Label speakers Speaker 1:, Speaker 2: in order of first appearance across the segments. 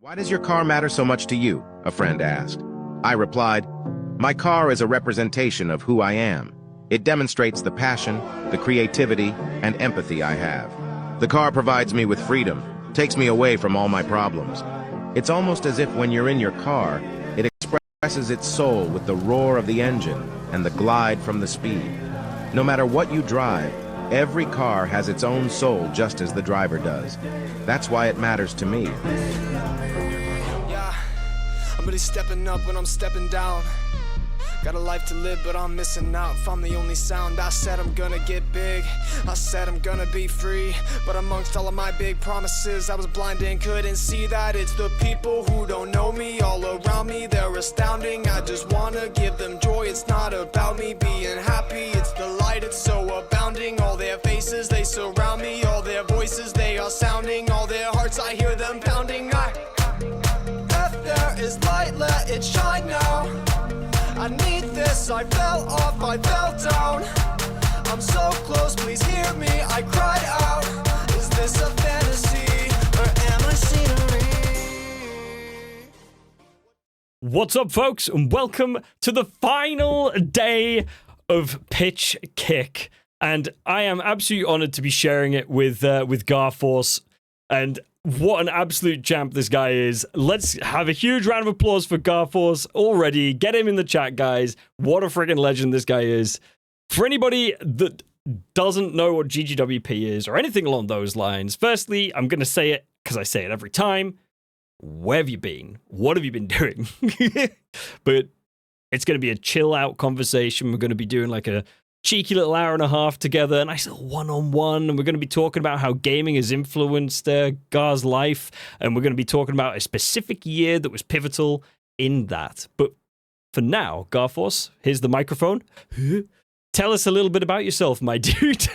Speaker 1: Why does your car matter so much to you? A friend asked. I replied, my car is a representation of who I am. It demonstrates the passion, the creativity, and empathy I have. The car provides me with freedom, takes me away from all my problems. It's almost as if when you're in your car, it expresses its soul with the roar of the engine and the glide from the speed. No matter what you drive, every car has its own soul just as the driver does. That's why it matters to me.
Speaker 2: Yeah, I'm really stepping up when I'm stepping down. Got a life to live, but I'm missing out if I'm the only sound. I said I'm gonna get big, I said I'm gonna be free, but amongst all of my big promises, I was blind and couldn't see that. It's the people who don't know me all around me, they're astounding. I just wanna give them joy, it's not about me being happy, it's the light, it's so abounding. All their faces, they surround me, all their voices, they are sounding, all their hearts, I hear them pounding. If there is light, let it shine now. I need this, I fell off, I fell down. I'm so close, please hear me, I cried out. Is this a fantasy, or am I scenery?
Speaker 3: What's up, folks, and welcome to the final day of Pitch Kick. And I am absolutely honored to be sharing it with Garforce. And what an absolute champ this guy is. Let's have a huge round of applause for Garforce already. Get him in the chat, guys. What a freaking legend this guy is. For anybody that doesn't know what GGWP is or anything along those lines, firstly, I'm going to say it because I say it every time. Where have you been? What have you been doing? But it's going to be a chill out conversation. We're going to be doing like a cheeky little hour and a half together, a nice little one-on-one, and we're going to be talking about how gaming has influenced Gar's life, and we're going to be talking about a specific year that was pivotal in that. But for now, Garforce, here's the microphone. Tell us a little bit about yourself, my dude.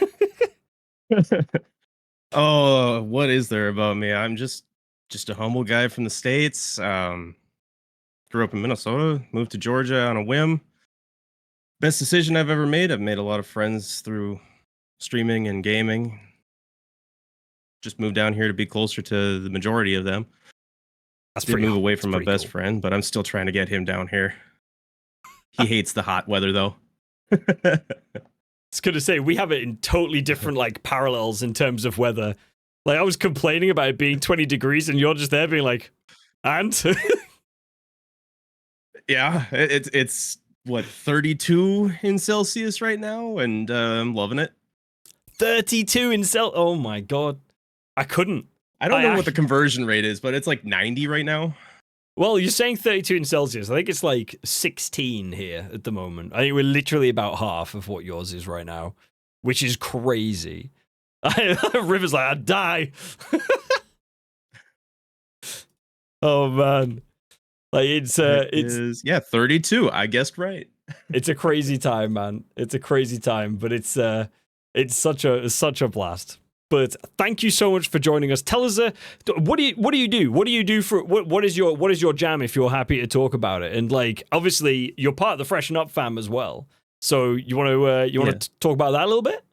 Speaker 4: Oh, what is there about me? I'm just a humble guy from the States. Grew up in Minnesota, moved to Georgia on a whim. Best decision I've ever made. I've made a lot of friends through streaming and gaming. Just moved down here to be closer to the majority of them. Did move away from my best friend, but I'm still trying to get him down here. He hates the hot weather, though.
Speaker 3: I was going to say, we have it in totally different like parallels in terms of weather. Like, I was complaining about it being 20 degrees, and you're just there being like, and?
Speaker 4: Yeah, it's what, 32 in Celsius right now, and I'm loving it.
Speaker 3: 32 in Celsius. Oh my god, I couldn't.
Speaker 4: I don't know what the conversion rate is, but it's like 90 right now.
Speaker 3: Well, you're saying 32 in Celsius. I think it's like 16 here at the moment. I think we're literally about half of what yours is right now, which is crazy. River's like, I'd die. Oh man. Like it's
Speaker 4: 32. I guessed right.
Speaker 3: It's a crazy time, man. It's a crazy time, but it's such a blast. But thank you so much for joining us. Tell us, what do you do? What do you do for what is your jam? If you're happy to talk about it, and like obviously you're part of the Freshen Up fam as well. So you want to talk about that a little bit?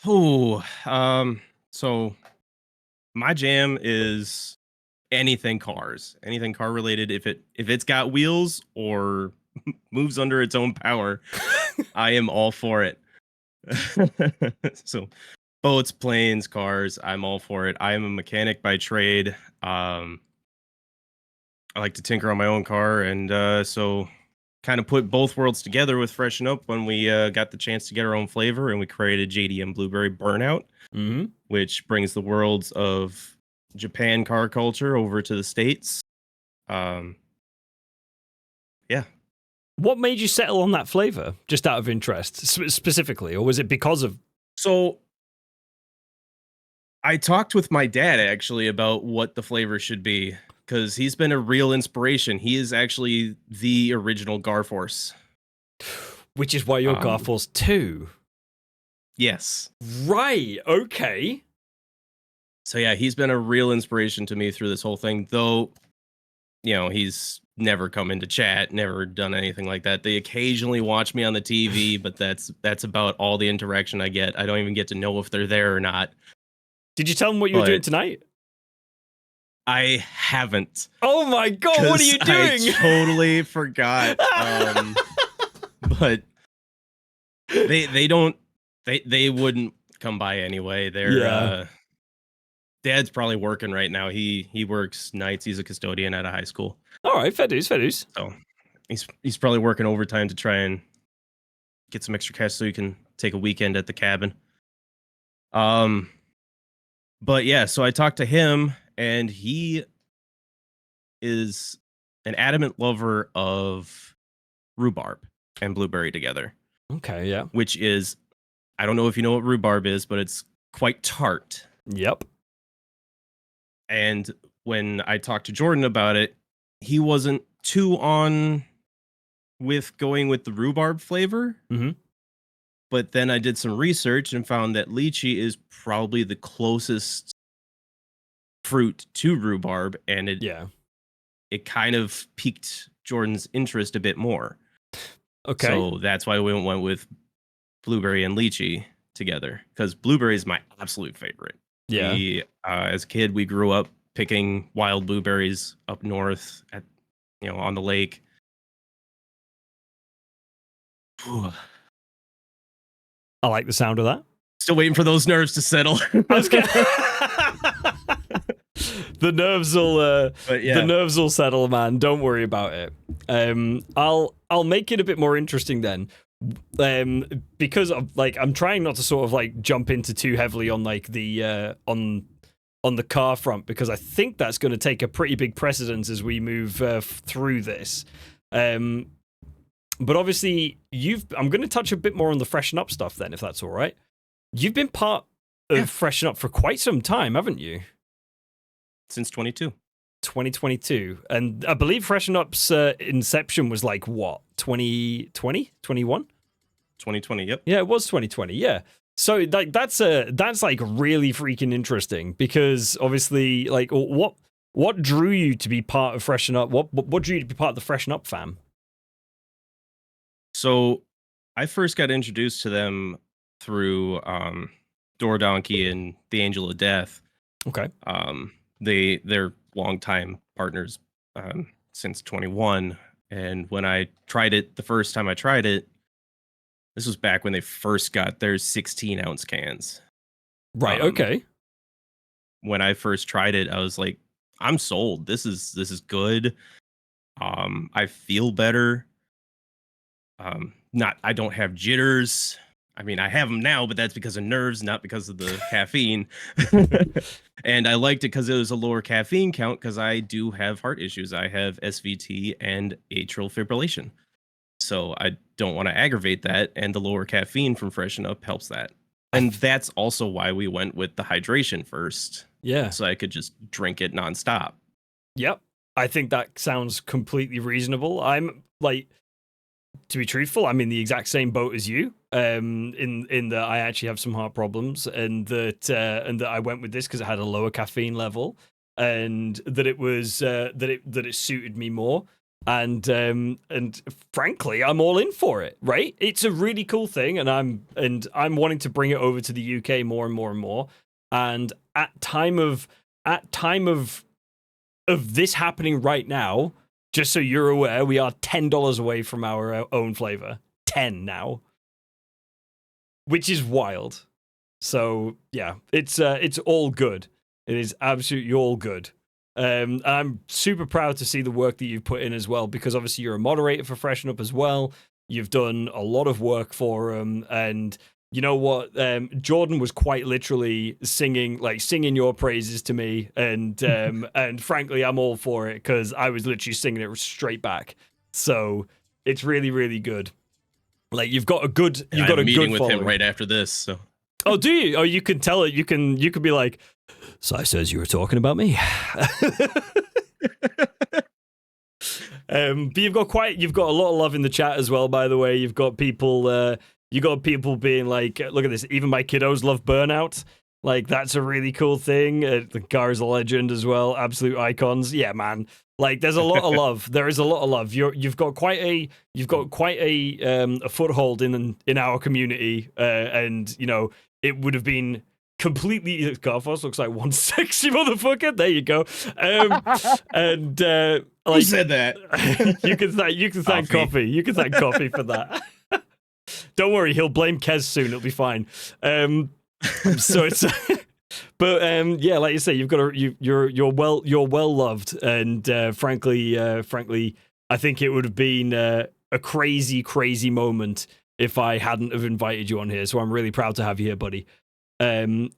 Speaker 4: Oh, so my jam is anything cars, anything car related. If it's got wheels or moves under its own power, I am all for it. So boats, planes, cars, I'm all for it. I am a mechanic by trade. I like to tinker on my own car, and so kind of put both worlds together with Freshen Up when we got the chance to get our own flavor, and we created JDM Blueberry Burnout, which brings the worlds of Japan car culture over to the States. Yeah.
Speaker 3: What made you settle on that flavor, just out of interest, specifically, or was it because of?
Speaker 4: So I talked with my dad actually about what the flavor should be, because he's been a real inspiration. He is actually the original Garforce.
Speaker 3: Which is why you're Garforce too.
Speaker 4: Yes.
Speaker 3: Right. Okay.
Speaker 4: So yeah, he's been a real inspiration to me through this whole thing, though, you know, he's never come into chat, never done anything like that. They occasionally watch me on the TV, but that's about all the interaction I get. I don't even get to know if they're there or not.
Speaker 3: Did you tell them what you were doing tonight?
Speaker 4: I haven't.
Speaker 3: Oh my god, what are you doing?
Speaker 4: I totally forgot. But they don't they wouldn't come by anyway. Their dad's probably working right now. He works nights. He's a custodian at a high school.
Speaker 3: All right, fair dues, fair dues.
Speaker 4: So he's probably working overtime to try and get some extra cash so he can take a weekend at the cabin. But yeah, so I talked to him, and he is an adamant lover of rhubarb and blueberry together.
Speaker 3: Okay, yeah.
Speaker 4: Which is, I don't know if you know what rhubarb is, but it's quite tart.
Speaker 3: Yep.
Speaker 4: And when I talked to Jordan about it, he wasn't too on with going with the rhubarb flavor.
Speaker 3: Mm-hmm.
Speaker 4: But then I did some research and found that lychee is probably the closest fruit to rhubarb, and it kind of piqued Jordan's interest a bit more.
Speaker 3: Okay.
Speaker 4: So that's why we went with blueberry and lychee together, because blueberry is my absolute favorite.
Speaker 3: Yeah.
Speaker 4: As a kid, we grew up picking wild blueberries up north at on the lake. Whew.
Speaker 3: I like the sound of that.
Speaker 4: Still waiting for those nerves to settle.
Speaker 3: The nerves will settle, man. Don't worry about it. I'll make it a bit more interesting then. Because of, I'm trying not to sort of jump into too heavily on the on the car front, because I think that's going to take a pretty big precedence as we move through this. But obviously, I'm going to touch a bit more on the Freshen Up stuff then, if that's all right. You've been part of Freshen Up for quite some time, haven't you?
Speaker 4: Since 2022.
Speaker 3: And I believe Freshen Up's inception was what? 2020? 21?
Speaker 4: 2020, yep.
Speaker 3: Yeah, it was 2020, yeah. So that's really freaking interesting, because obviously what drew you to be part of Freshen Up? What drew you to be part of the Freshen Up fam?
Speaker 4: So I first got introduced to them through Door Donkey and the Angel of Death.
Speaker 3: Okay.
Speaker 4: They're longtime partners since 21. And when I tried it, the first time I tried it, this was back when they first got their 16-ounce cans.
Speaker 3: Right, okay.
Speaker 4: When I first tried it, I was like, I'm sold. This is good. I feel better. I don't have jitters. I mean, I have them now, but that's because of nerves, not because of the caffeine. And I liked it because it was a lower caffeine count, because I do have heart issues. I have SVT and atrial fibrillation. So I don't want to aggravate that, and the lower caffeine from Freshen Up helps that. And that's also why we went with the hydration first.
Speaker 3: Yeah.
Speaker 4: So I could just drink it nonstop.
Speaker 3: Yep. I think that sounds completely reasonable. I'm to be truthful, I'm in the exact same boat as you. In that I actually have some heart problems, and that I went with this because it had a lower caffeine level, and that it was that it suited me more. And frankly, I'm all in for it. Right? It's a really cool thing, and I'm wanting to bring it over to the UK more and more and more. And at time of this happening right now, just so you're aware, we are $10 away from our own flavor. 10 now, which is wild. So yeah, it's all good. It is absolutely all good. I'm super proud to see the work that you've put in as well, because obviously you're a moderator for Freshen Up as well. You've done a lot of work for them, and you know what? Jordan was quite literally singing your praises to me, and and frankly, I'm all for it, because I was literally singing it straight back. So it's really, really good. You've got a good,
Speaker 4: meeting with
Speaker 3: following.
Speaker 4: him right after this. So.
Speaker 3: Oh, do you? Oh, you can tell it. You could be like, so I says you were talking about me. But you've got a lot of love in the chat as well. By the way, you've got people. You got people being like, look at this. Even my kiddos love Burnout. That's a really cool thing. The Gar is a legend as well. Absolute icons. Yeah, man. There's a lot of love. There is a lot of love. You've got quite a foothold in our community, and it would have been completely. Garforce looks like one sexy motherfucker. There you go. And
Speaker 4: Who said that?
Speaker 3: you can thank Coffee. You can thank Coffee for that. Don't worry, he'll blame Kez soon. It'll be fine. So it's. But yeah, like you say, you're well loved, and frankly, I think it would have been a crazy moment if I hadn't have invited you on here. So I'm really proud to have you here, buddy. On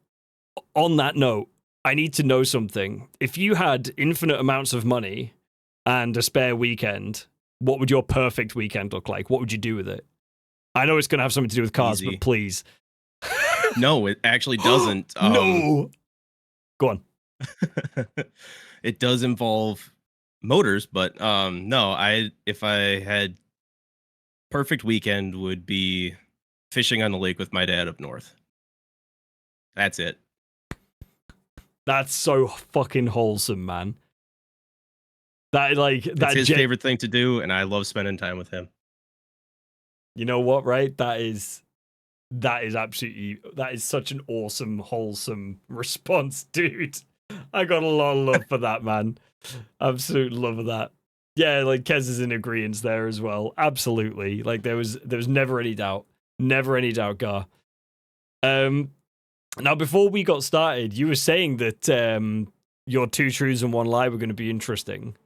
Speaker 3: that note, I need to know something. If you had infinite amounts of money and a spare weekend, what would your perfect weekend look like? What would you do with it? I know it's going to have something to do with cars,
Speaker 4: Easy.
Speaker 3: but please.
Speaker 4: No, it actually doesn't.
Speaker 3: No. Go on.
Speaker 4: It does involve motors, but no, if I had perfect weekend would be fishing on the lake with my dad up north. That's it.
Speaker 3: That's so fucking wholesome, man. That's
Speaker 4: his favorite thing to do, and I love spending time with him.
Speaker 3: You know what, right? That is such an awesome, wholesome response, dude. I got a lot of love for that, man. Absolute love of that. Yeah, like Kez is in agreement there as well. Absolutely. Like there was never any doubt. Never any doubt, Gar. Now before we got started, you were saying that your 2 truths and 1 lie were going to be interesting.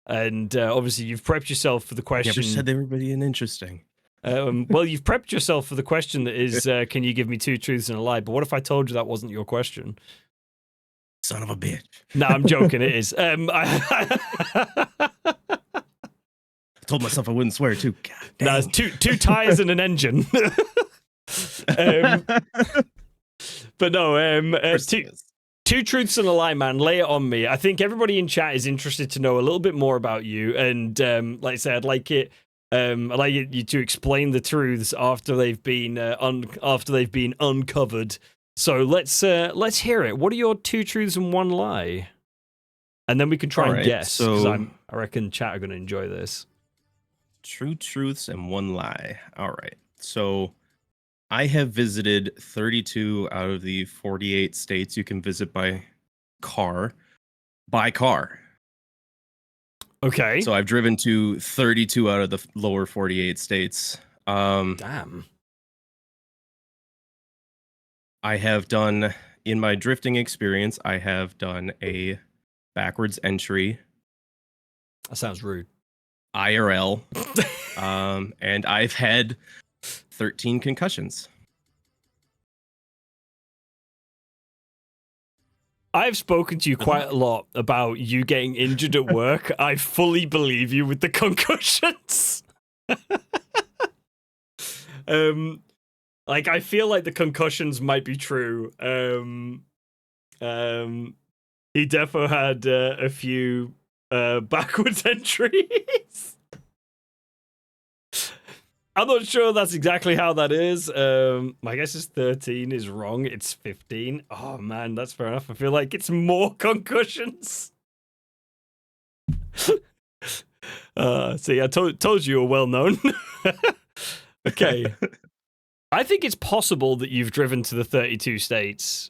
Speaker 3: And obviously you've prepped yourself for the question.
Speaker 4: Never said they were being interesting.
Speaker 3: Well, you've prepped yourself for the question that is, can you give me 2 truths and a lie? But what if I told you that wasn't your question?
Speaker 4: Son of a bitch.
Speaker 3: No, I'm joking. It is.
Speaker 4: I told myself I wouldn't swear too.
Speaker 3: No, it's two tires and an engine. But no, 2 truths and a lie, man. Lay it on me. I think everybody in chat is interested to know a little bit more about you. And like I said, I'd like you to explain the truths after they've been uncovered. So let's hear it. What are your 2 truths and 1 lie? And then we can try and guess. Because I reckon chat are going to enjoy this.
Speaker 4: 2 truths and 1 lie. All right. So I have visited 32 out of the 48 states you can visit by car.
Speaker 3: Okay.
Speaker 4: So I've driven to 32 out of the lower 48 states.
Speaker 3: Damn.
Speaker 4: I have done, in my drifting experience, I have done a backwards entry.
Speaker 3: That sounds rude.
Speaker 4: IRL. And I've had 13 concussions.
Speaker 3: I've spoken to you quite a lot about you getting injured at work. I fully believe you with the concussions. Like, I feel like the concussions might be true. He defo had a few backwards entries. I'm not sure that's exactly how that is. My guess is 13 is wrong. It's 15. Oh, man, that's fair enough. I feel like it's more concussions. See, I told you were well known. Okay. I think it's possible that you've driven to the 32 states.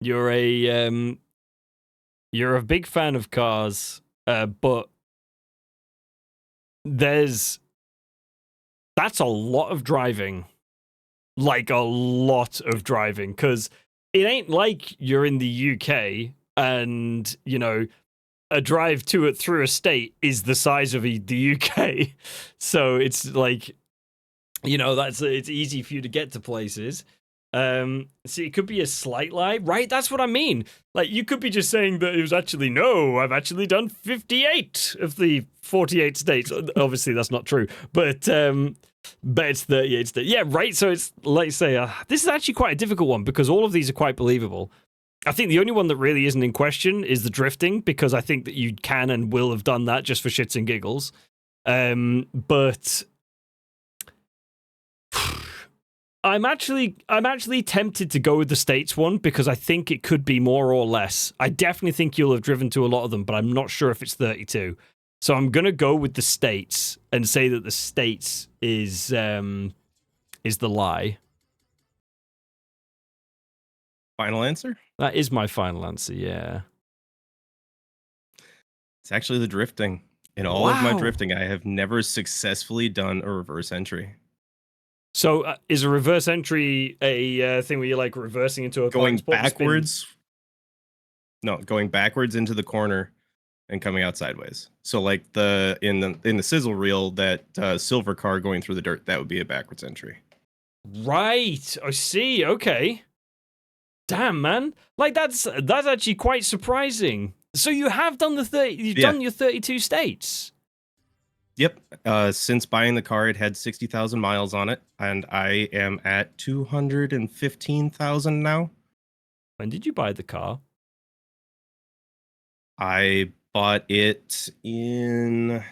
Speaker 3: You're a big fan of cars, but that's a lot of driving. Like a lot of driving, because it ain't like you're in the UK and, you know, a drive through a state is the size of the UK. So it's like, you know, it's easy for you to get to places. So it could be a slight lie, right? That's what I mean. Like, you could be just saying that it was actually, no, I've actually done 58 of the 48 states. Obviously, that's not true. But it's 38 states. Yeah, right? So it's, like, say, this is actually quite a difficult one because all of these are quite believable. I think the only one that really isn't in question is the drifting, because I think that you can and will have done that just for shits and giggles. But I'm actually tempted to go with the States one because I think it could be more or less. I definitely think you'll have driven to a lot of them, but I'm not sure if it's 32. So I'm gonna go with the States and say that the States is the lie.
Speaker 4: Final answer?
Speaker 3: That is my final answer, yeah.
Speaker 4: It's actually the drifting. In all of my drifting, I have never successfully done a reverse entry.
Speaker 3: So is a reverse entry a thing where you're like reversing into a
Speaker 4: Going
Speaker 3: spot and spin?
Speaker 4: backwards? No, going backwards into the corner and coming out sideways. So like in the sizzle reel, that silver car going through the dirt, that would be a backwards entry.
Speaker 3: Right. I see. Okay. Damn, man. Like that's actually quite surprising. So you have done done your 32 states.
Speaker 4: Yep. Since buying the car, it had 60,000 miles on it, and I am at 215,000 now.
Speaker 3: When did you buy the car?
Speaker 4: I bought it in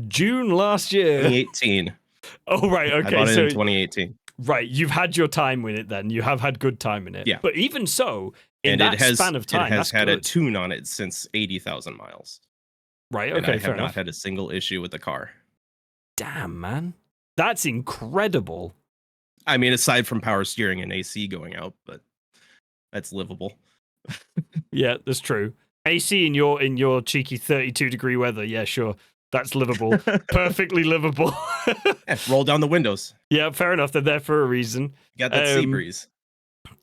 Speaker 3: June last year.
Speaker 4: 2018.
Speaker 3: Oh, right. Okay.
Speaker 4: I bought it in 2018.
Speaker 3: Right. You've had your time with it then. You have had good time in it.
Speaker 4: Yeah.
Speaker 3: But even so, in that span of time,
Speaker 4: it has had
Speaker 3: good.
Speaker 4: a tune on it since 80,000 miles.
Speaker 3: Right.
Speaker 4: And
Speaker 3: Okay.
Speaker 4: I
Speaker 3: Fair
Speaker 4: have not
Speaker 3: enough.
Speaker 4: had a single issue with the car.
Speaker 3: Damn, man. That's incredible.
Speaker 4: I mean, aside from power steering and AC going out, but that's livable.
Speaker 3: Yeah, that's true. AC in your cheeky 32-degree weather. Yeah, sure. That's livable. Perfectly livable.
Speaker 4: Yeah, roll down the windows.
Speaker 3: Yeah, fair enough. They're there for a reason.
Speaker 4: You got that sea breeze.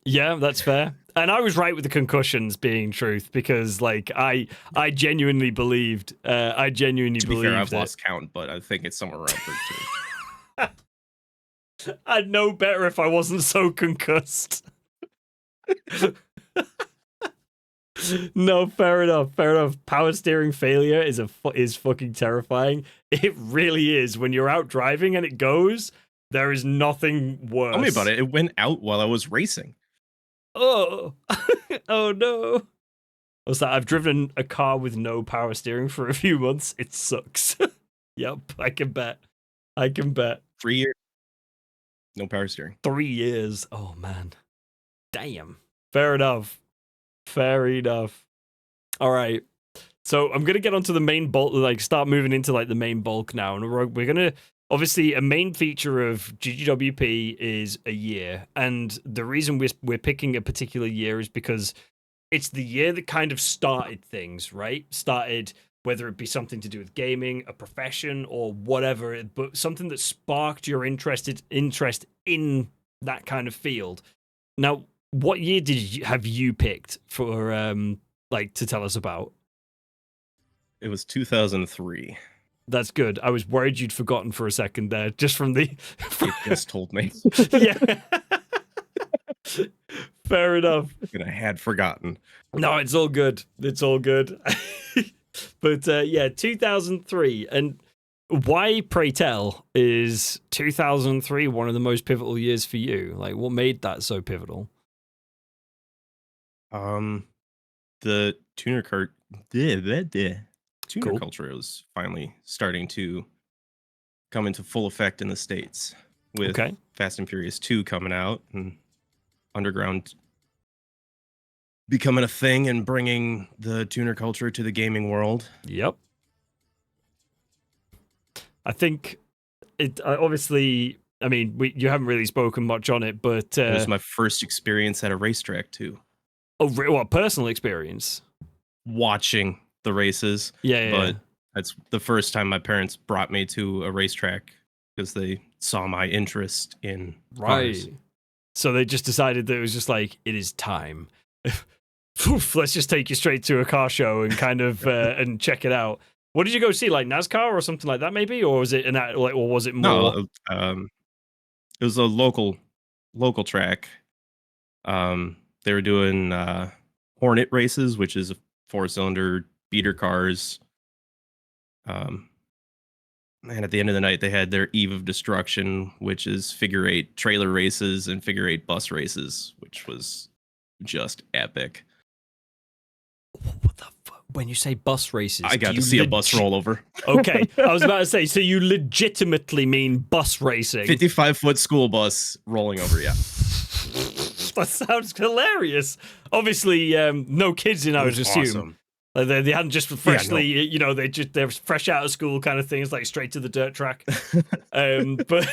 Speaker 3: Yeah, that's fair. And I was right with the concussions being truth because, like, I genuinely believed. To be
Speaker 4: fair, I've lost count, but I think it's somewhere around 13.
Speaker 3: I'd know better if I wasn't so concussed. No, fair enough. Fair enough. Power steering failure is fucking terrifying. It really is. When you're out driving and it goes, there is nothing worse.
Speaker 4: Tell me about it. It went out while I was racing.
Speaker 3: Oh, oh no. What's that? I've driven a car with no power steering for a few months. It sucks. Yep, I can bet.
Speaker 4: 3 years. No power steering.
Speaker 3: 3 years. Oh man. Damn. Fair enough. All right. So I'm gonna get onto the main bulk, like start moving into like the main bulk now, and we're gonna obviously a main feature of GGWP is a year, and the reason we're picking a particular year is because it's the year that kind of started things, right? Started whether it be something to do with gaming, a profession, or whatever, but something that sparked your interest in that kind of field. Now, what year have you picked for like to tell us about?
Speaker 4: It was 2003.
Speaker 3: That's good. I was worried you'd forgotten for a second there, just from the.
Speaker 4: It just told me.
Speaker 3: Yeah. Fair enough.
Speaker 4: And I had forgotten.
Speaker 3: No, it's all good. It's all good. But yeah, 2003. And why, pray tell, is 2003 one of the most pivotal years for you? Like, what made that so pivotal?
Speaker 4: The tuner
Speaker 3: Cool.
Speaker 4: culture was finally starting to come into full effect in the States with
Speaker 3: Okay.
Speaker 4: Fast and Furious 2 coming out and Underground becoming a thing and bringing the tuner culture to the gaming world.
Speaker 3: Yep. I think it obviously. I mean, you haven't really spoken much on it, but
Speaker 4: It was my first experience at a racetrack too.
Speaker 3: oh, what personal experience?
Speaker 4: Watching the races.
Speaker 3: Yeah,
Speaker 4: But that's the first time my parents brought me to a racetrack because they saw my interest in cars.
Speaker 3: Right. So they just decided that it was just like, it is time. Poof, let's just take you straight to a car show and kind of and check it out. What did you go see? Like NASCAR or something like that, maybe, or was it or was it more?
Speaker 4: No, it was a local track. They were doing Hornet races, which is 4-cylinder beater cars. And at the end of the night, they had their Eve of Destruction, which is figure 8 trailer races and figure 8 bus races, which was just epic.
Speaker 3: What the fuck? When you say bus races,
Speaker 4: I got to see a bus roll over.
Speaker 3: Okay, I was about to say, so you legitimately mean bus racing?
Speaker 4: 55-foot school bus rolling over, yeah.
Speaker 3: That sounds hilarious. Obviously, no kids in, I would assume.
Speaker 4: Awesome.
Speaker 3: Like they hadn't just freshly, you know, they're fresh out of school kind of things, like straight to the dirt track. But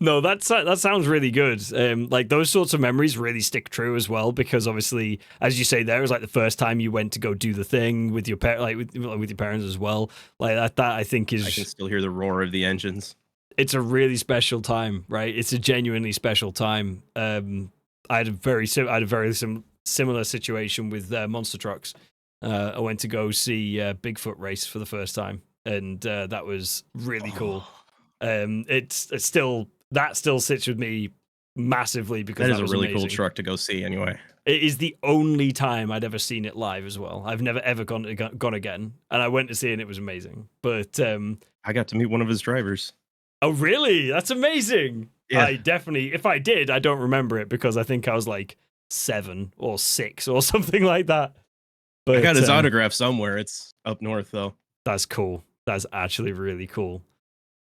Speaker 3: No, that sounds really good. Like those sorts of memories really stick true as well, because obviously, as you say, there was like the first time you went to go do the thing with your with your parents as well. Like that I think is.
Speaker 4: I can still hear the roar of the engines.
Speaker 3: It's a really special time, right? It's a genuinely special time. I had a very similar situation with monster trucks. I went to go see Bigfoot race for the first time, and that was really cool. It's still sits with me massively because
Speaker 4: that is
Speaker 3: was
Speaker 4: a really
Speaker 3: amazing.
Speaker 4: cool truck to go see. Anyway,
Speaker 3: it is the only time I'd ever seen it live as well. I've never ever gone again, and I went to see it and it was amazing. But
Speaker 4: I got to meet one of his drivers.
Speaker 3: Oh really? That's amazing.
Speaker 4: Yeah.
Speaker 3: I definitely, if I did, I don't remember it because I think I was like 7 or 6 or something like that. But
Speaker 4: I got his autograph somewhere. It's up north though.
Speaker 3: That's cool. That's actually really cool.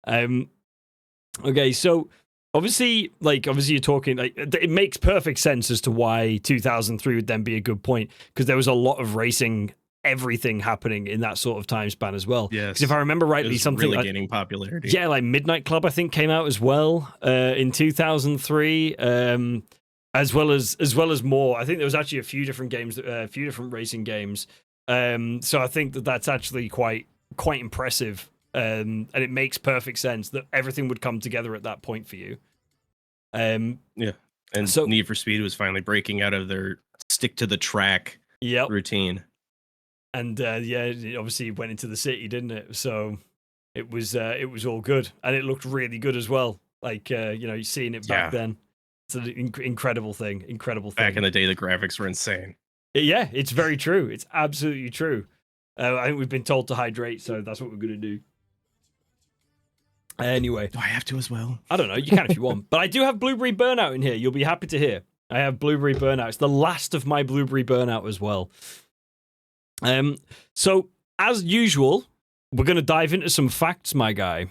Speaker 3: Okay, so obviously you're talking like it makes perfect sense as to why 2003 would then be a good point, because there was a lot of racing, everything happening in that sort of time span as well.
Speaker 4: Yes.
Speaker 3: Because if I remember rightly, something
Speaker 4: really
Speaker 3: like,
Speaker 4: gaining popularity.
Speaker 3: Yeah, like Midnight Club I think came out as well in 2003. As well as more. I think there was actually a few different games, a few different racing games. So I think that's actually quite impressive. And it makes perfect sense that everything would come together at that point for you.
Speaker 4: Yeah. And
Speaker 3: so,
Speaker 4: Need for Speed was finally breaking out of their stick to the track routine.
Speaker 3: And it obviously went into the city, didn't it? So it was all good, and it looked really good as well. Like seeing it back then, it's an incredible thing.
Speaker 4: Back in the day, the graphics were insane.
Speaker 3: Yeah, it's very true. It's absolutely true. I think we've been told to hydrate, so that's what we're gonna do. Anyway,
Speaker 4: do I have to as well?
Speaker 3: I don't know. You can if you want, but I do have Blueberry Burnout in here. You'll be happy to hear. I have Blueberry Burnout. It's the last of my Blueberry Burnout as well. So as usual, we're going to dive into some facts, my guy.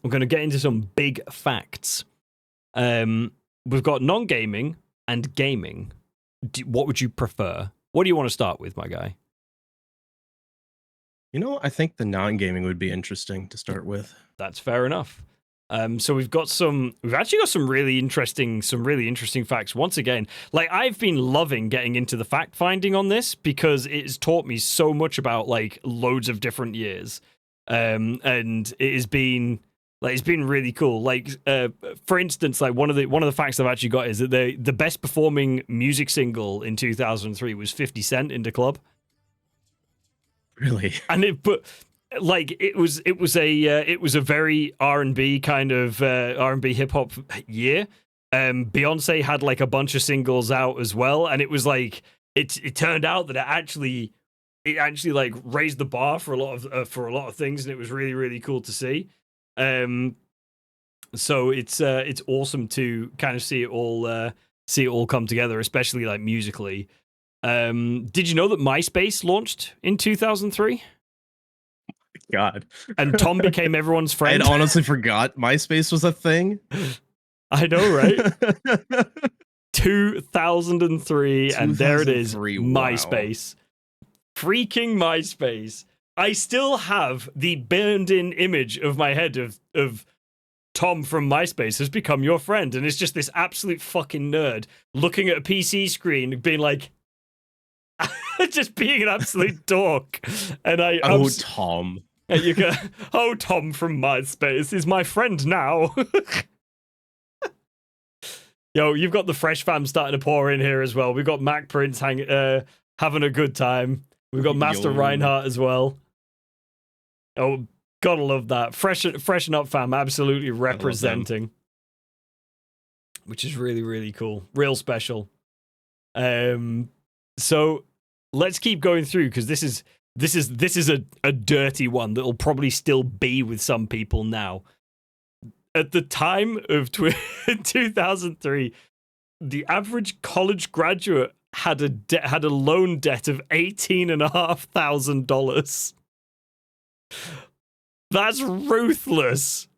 Speaker 3: We're going to get into some big facts. We've got non-gaming and gaming. What would you prefer? What do you want to start with, my guy?
Speaker 4: I think the non-gaming would be interesting to start with.
Speaker 3: That's fair enough. So we've actually got some really interesting facts. Once again, like I've been loving getting into the fact finding on this because it's taught me so much about like loads of different years. And it has been it's been really cool. Like for instance, like one of the facts I've actually got is that the best performing music single in 2003 was 50 Cent in the club.
Speaker 4: Really?
Speaker 3: And it was a very R&B kind of R&B hip hop year. Beyonce had like a bunch of singles out as well, and it was like it turned out that it actually like raised the bar for a lot of things, and it was really, really cool to see. So it's awesome to kind of see it all come together, especially like musically. Did you know that MySpace launched in 2003?
Speaker 4: God.
Speaker 3: And Tom became everyone's friend.
Speaker 4: I honestly forgot MySpace was a thing.
Speaker 3: I know, right? 2003, and there it is, MySpace. Wow. Freaking MySpace. I still have the burned-in image of my head of Tom from MySpace has become your friend, and it's just this absolute fucking nerd looking at a PC screen, being like, just being an absolute dork. And
Speaker 4: Tom.
Speaker 3: And you go, Tom from MySpace is my friend now. Yo, you've got the Fresh fam starting to pour in here as well. We've got Mac Prince having a good time. We've got Master Reinhardt as well. Oh, gotta love that. Freshen up fam, absolutely representing. Which is really, really cool. Real special. So let's keep going through, because this is a dirty one that'll probably still be with some people now. At the time of 2003, the average college graduate had a loan debt of $18,500. That's ruthless.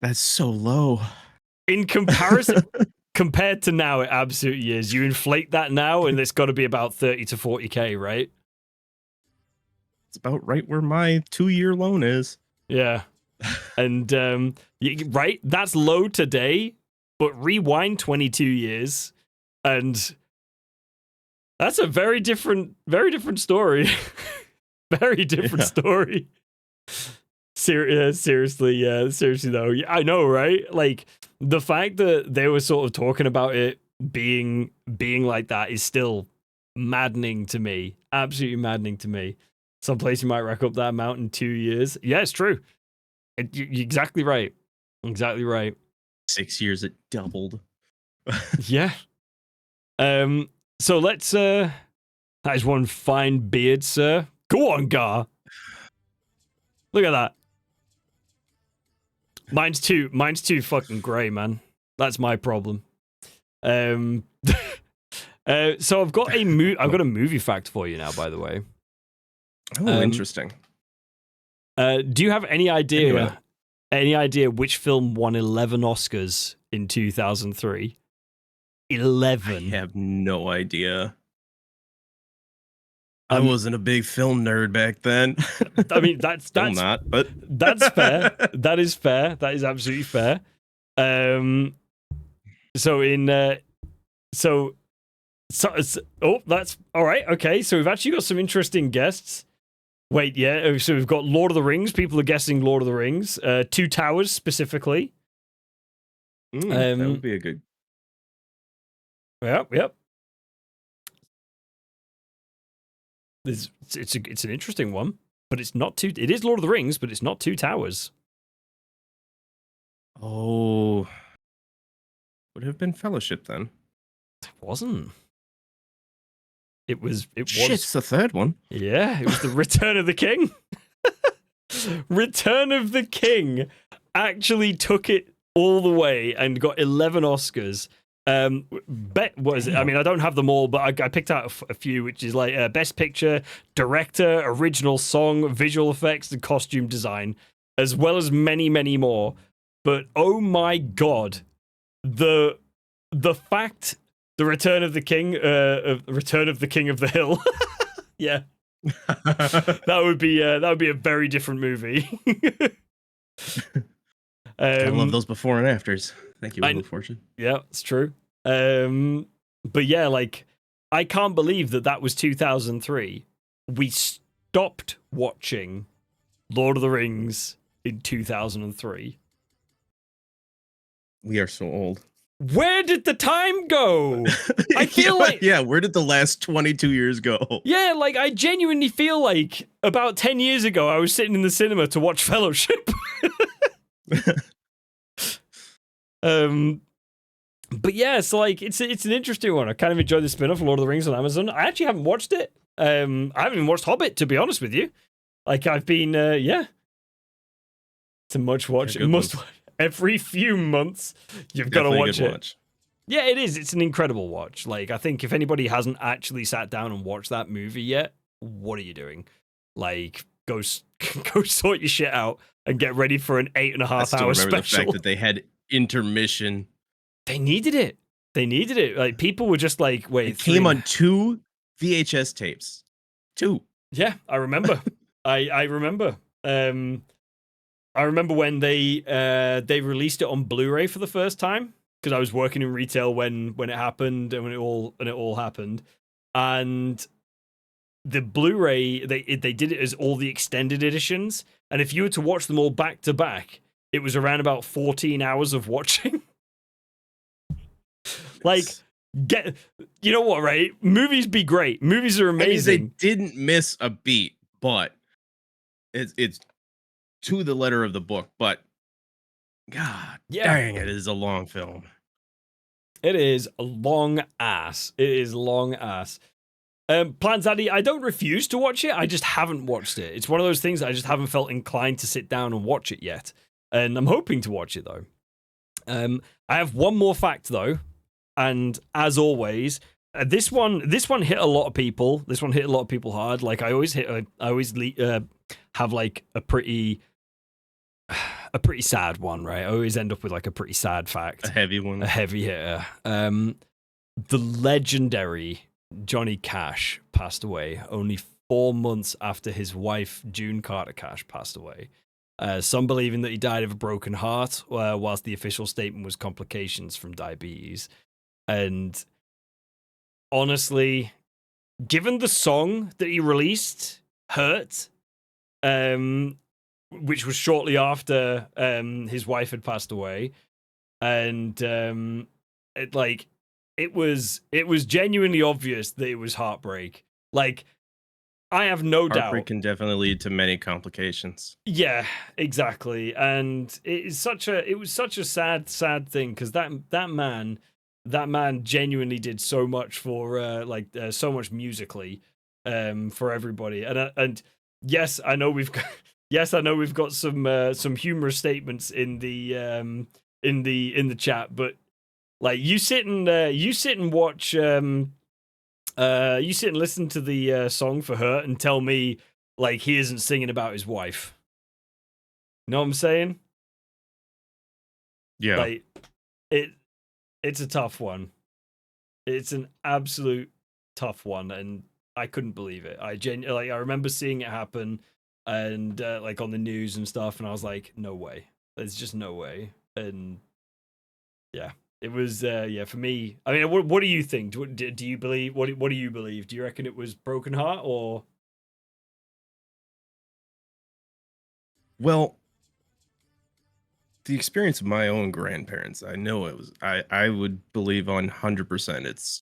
Speaker 4: That's so low.
Speaker 3: In comparison, compared to now, it absolutely is. You inflate that now, and it's got to be about 30 to 40K, right?
Speaker 4: It's about right where my 2-year loan is.
Speaker 3: Yeah. And right, that's low today, but rewind 22 years, and that's a very different story. Very different story. Seriously though, I know, right? Like the fact that they were sort of talking about it being like that is still maddening to me. Absolutely maddening to me. Someplace you might rack up that amount in 2 years. Yeah, it's true. You're exactly right. Exactly right.
Speaker 4: 6 years, it doubled.
Speaker 3: Yeah. So let's that is one fine beard, sir. Go on, Gar. Look at that. Mine's too fucking grey, man. That's my problem. So I've got a movie fact for you now, by the way.
Speaker 4: Oh, interesting.
Speaker 3: Do you have any idea which film won 11 Oscars in 2003? 11.
Speaker 4: I have no idea. I wasn't a big film nerd back then.
Speaker 3: I mean, that's
Speaker 4: not, but
Speaker 3: that's fair. That is fair. That is absolutely fair. That's all right. Okay, so we've actually got some interesting guests. Wait, yeah. So we've got Lord of the Rings. People are guessing Lord of the Rings. Two Towers specifically.
Speaker 4: That would be a good.
Speaker 3: Yep. It's an interesting one, but it's not two. It is Lord of the Rings, but it's not Two Towers.
Speaker 4: Oh, would have been Fellowship then.
Speaker 3: It wasn't. It was.
Speaker 4: It's the third one.
Speaker 3: Yeah, it was the Return of the King. Return of the King actually took it all the way and got 11 Oscars. What is it? I mean, I don't have them all, but I picked out a few, which is like Best Picture, Director, Original Song, Visual Effects, and Costume Design, as well as many, many more. But oh my god, the fact, the Return of the King, Return of the King of the Hill, yeah, that would be a very different movie.
Speaker 4: I love those before and afters. Thank you, Wheel of Fortune.
Speaker 3: Yeah, it's true. But yeah, like, I can't believe that was 2003. We stopped watching Lord of the Rings in 2003.
Speaker 4: We are so old.
Speaker 3: Where did the time go? I feel like...
Speaker 4: Yeah, where did the last 22 years go?
Speaker 3: Yeah, like, I genuinely feel like about 10 years ago, I was sitting in the cinema to watch Fellowship. But yeah, so like it's an interesting one. I kind of enjoyed the spin-off of Lord of the Rings on Amazon. I actually haven't watched it. I haven't even watched Hobbit, to be honest with you. Like I've been it's a much watch. Must watch. Every few months you've got to watch it. Yeah, it is. It's an incredible watch. Like I think if anybody hasn't actually sat down and watched that movie yet, what are you doing? Like go sort your shit out and get ready for an 8.5 hour special.
Speaker 4: The fact that they had intermission.
Speaker 3: They needed it. Like people were just like, wait.
Speaker 4: It came on 2 VHS tapes. 2.
Speaker 3: Yeah, I remember. I remember. I remember when they released it on Blu-ray for the first time because I was working in retail when it happened and when it all happened. And the Blu-ray they did it as all the extended editions, and if you were to watch them all back to back, it was around about 14 hours of watching. Like, you know what, right? Movies be great. Movies are amazing.
Speaker 4: I mean, they didn't miss a beat, but it's to the letter of the book. But God, dang, it is a long film.
Speaker 3: It is a long ass. Planzaddy, I don't refuse to watch it. I just haven't watched it. It's one of those things I just haven't felt inclined to sit down and watch it yet. And I'm hoping to watch it though. I have one more fact though. And as always, this one hit a lot of people. This one hit a lot of people hard. Like I always have like a pretty sad one, right? I always end up with like a pretty sad fact,
Speaker 4: a heavy one,
Speaker 3: a heavy hitter. The legendary Johnny Cash passed away only 4 months after his wife June Carter Cash passed away. Some believing that he died of a broken heart, whilst the official statement was complications from diabetes. And honestly, given the song that he released, Hurt, which was shortly after his wife had passed away, and it was genuinely obvious that it was heartbreak. Like, I have no doubt.
Speaker 4: Heartbreak can definitely lead to many complications.
Speaker 3: Yeah, exactly. And it was such a sad thing, because that man genuinely did so much for so much musically for everybody. And yes, I know we've got some humorous statements in the chat, but like, you sit and watch you sit and listen to the song for Hurt and tell me, like, he isn't singing about his wife. You know what I'm saying?
Speaker 4: Yeah.
Speaker 3: Like, it's a tough one. It's an absolute tough one, and I couldn't believe it. I remember seeing it happen, and like on the news and stuff, and I was like, no way. There's just no way. And yeah. It was, for me. I mean, what do you think? Do you believe? What do you believe? Do you reckon it was broken heart, or?
Speaker 4: Well, the experience of my own grandparents, I know it was. I would believe 100% it's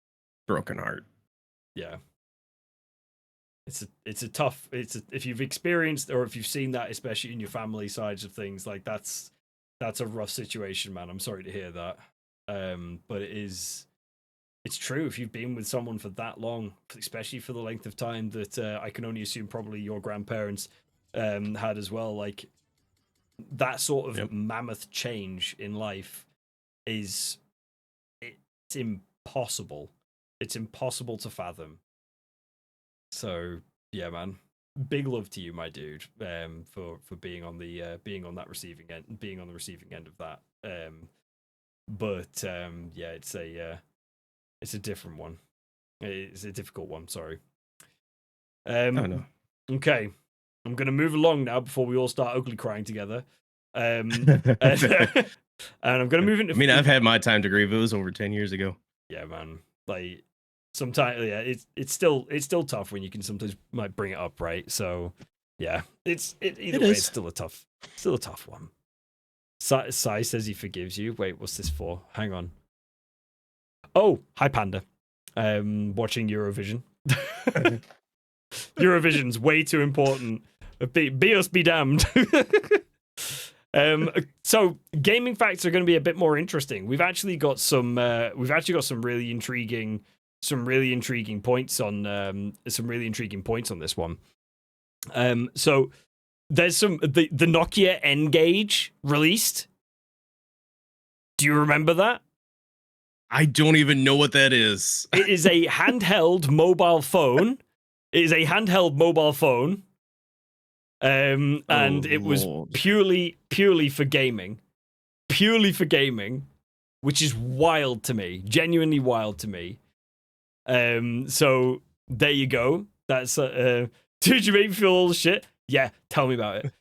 Speaker 4: broken heart.
Speaker 3: Yeah. It's a tough. If you've experienced, or if you've seen that, especially in your family sides of things, like that's a rough situation, man. I'm sorry to hear that. But it's true. If you've been with someone for that long, especially for the length of time that I can only assume probably your grandparents had as well, like, that sort of mammoth change in life it's impossible. It's impossible to fathom. So yeah, man, big love to you, my dude, for being on that receiving end, being on the receiving end of that. But yeah, it's a different one. It's a difficult one. Sorry.
Speaker 4: Oh no.
Speaker 3: Okay, I'm gonna move along now before we all start ugly crying together. And I'm gonna move into.
Speaker 4: I mean, I've had my time to grieve. It was over 10 years ago.
Speaker 3: Yeah, man. Like, sometimes, yeah, it's still tough when you can sometimes might bring it up, right? So yeah, either way, it's still a tough one. Sai says he forgives you. Wait, what's this for? Hang on. Oh, hi Panda. Watching Eurovision. Eurovision's way too important. Be us be damned. So gaming facts are going to be a bit more interesting. We've actually got some really intriguing points on this one. So there's the Nokia N-Gage released. Do you remember that?
Speaker 4: I don't even know what that is.
Speaker 3: It is a handheld mobile phone. And it was purely for gaming. Which is wild to me. Genuinely wild to me. So there you go. That's did you make me feel all the shit? Yeah, tell me about it.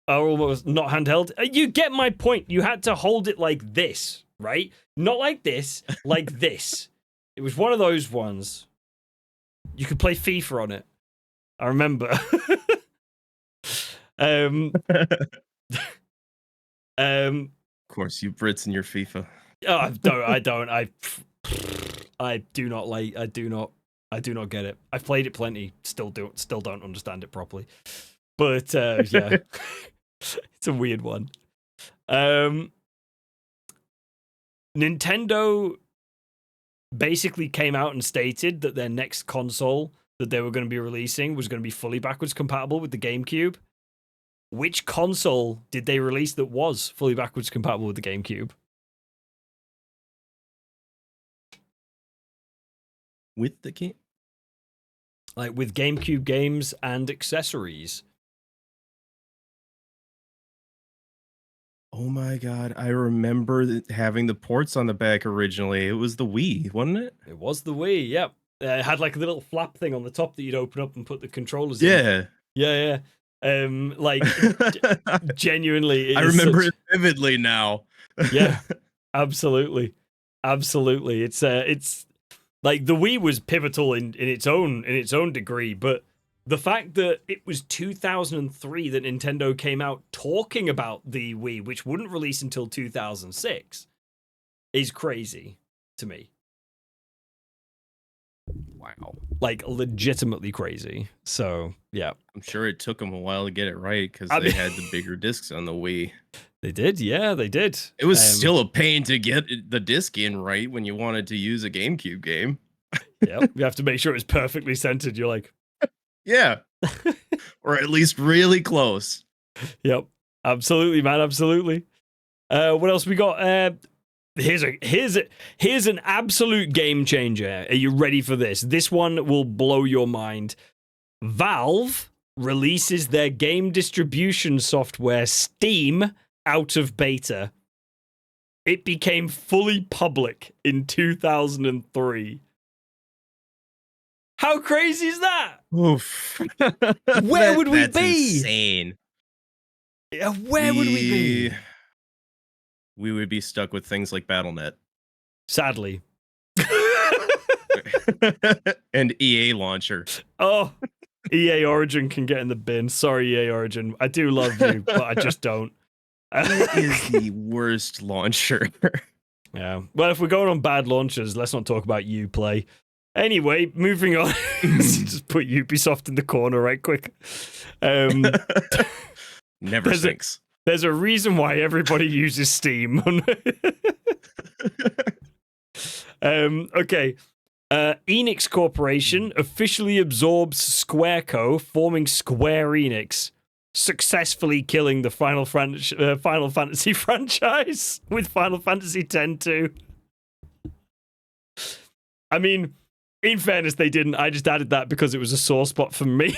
Speaker 3: Almost not handheld. You get my point. You had to hold it like this, right? Not like this, like this. It was one of those ones. You could play FIFA on it. I remember.
Speaker 4: Of course, you Brits and your FIFA.
Speaker 3: Oh, I don't. I do not get it. I've played it plenty. Still don't understand it properly. But yeah, it's a weird one. Nintendo basically came out and stated that their next console that they were going to be releasing was going to be fully backwards compatible with the GameCube. Which console did they release that was fully backwards compatible with the GameCube?
Speaker 4: With the game?
Speaker 3: Like, with GameCube games and accessories.
Speaker 4: Oh my god, I remember having the ports on the back originally. It was the Wii, wasn't it?
Speaker 3: It was the Wii, yep. It had like a little flap thing on the top that you'd open up and put the controllers
Speaker 4: in.
Speaker 3: Yeah. Like genuinely,
Speaker 4: I remember it vividly now.
Speaker 3: Yeah, absolutely, absolutely. It's like the Wii was pivotal in its own degree, but the fact that it was 2003 that Nintendo came out talking about the Wii, which wouldn't release until 2006, is crazy to me.
Speaker 4: Wow.
Speaker 3: Like, legitimately crazy. So, yeah.
Speaker 4: I'm sure it took them a while to get it right because they had the bigger discs on the Wii.
Speaker 3: They did, yeah, they did.
Speaker 4: It was still a pain to get the disc in right when you wanted to use a GameCube game.
Speaker 3: Yep, you have to make sure it's perfectly centered. You're like,
Speaker 4: yeah, or at least really close.
Speaker 3: Yep, absolutely, man, absolutely. What else we got? Here's an absolute game changer. Are you ready for this? This one will blow your mind. Valve releases their game distribution software, Steam, out of beta. It became fully public in 2003. How crazy is that?
Speaker 4: Oof.
Speaker 3: Where would we
Speaker 4: that's
Speaker 3: be?
Speaker 4: Insane.
Speaker 3: Where would we be?
Speaker 4: We would be stuck with things like BattleNet.
Speaker 3: Sadly.
Speaker 4: And EA Launcher.
Speaker 3: Oh, EA Origin can get in the bin. Sorry, EA Origin. I do love you, but I just don't.
Speaker 4: It is the worst launcher.
Speaker 3: Yeah. Well, if we're going on bad launchers, let's not talk about Uplay. Anyway, moving on. Just put Ubisoft in the corner right quick.
Speaker 4: Never sinks.
Speaker 3: There's a reason why everybody uses Steam. Okay. Enix Corporation officially absorbs Squareco, forming Square Enix, successfully killing the Final Fantasy franchise with Final Fantasy X-2. I mean, in fairness, they didn't. I just added that because it was a sore spot for me.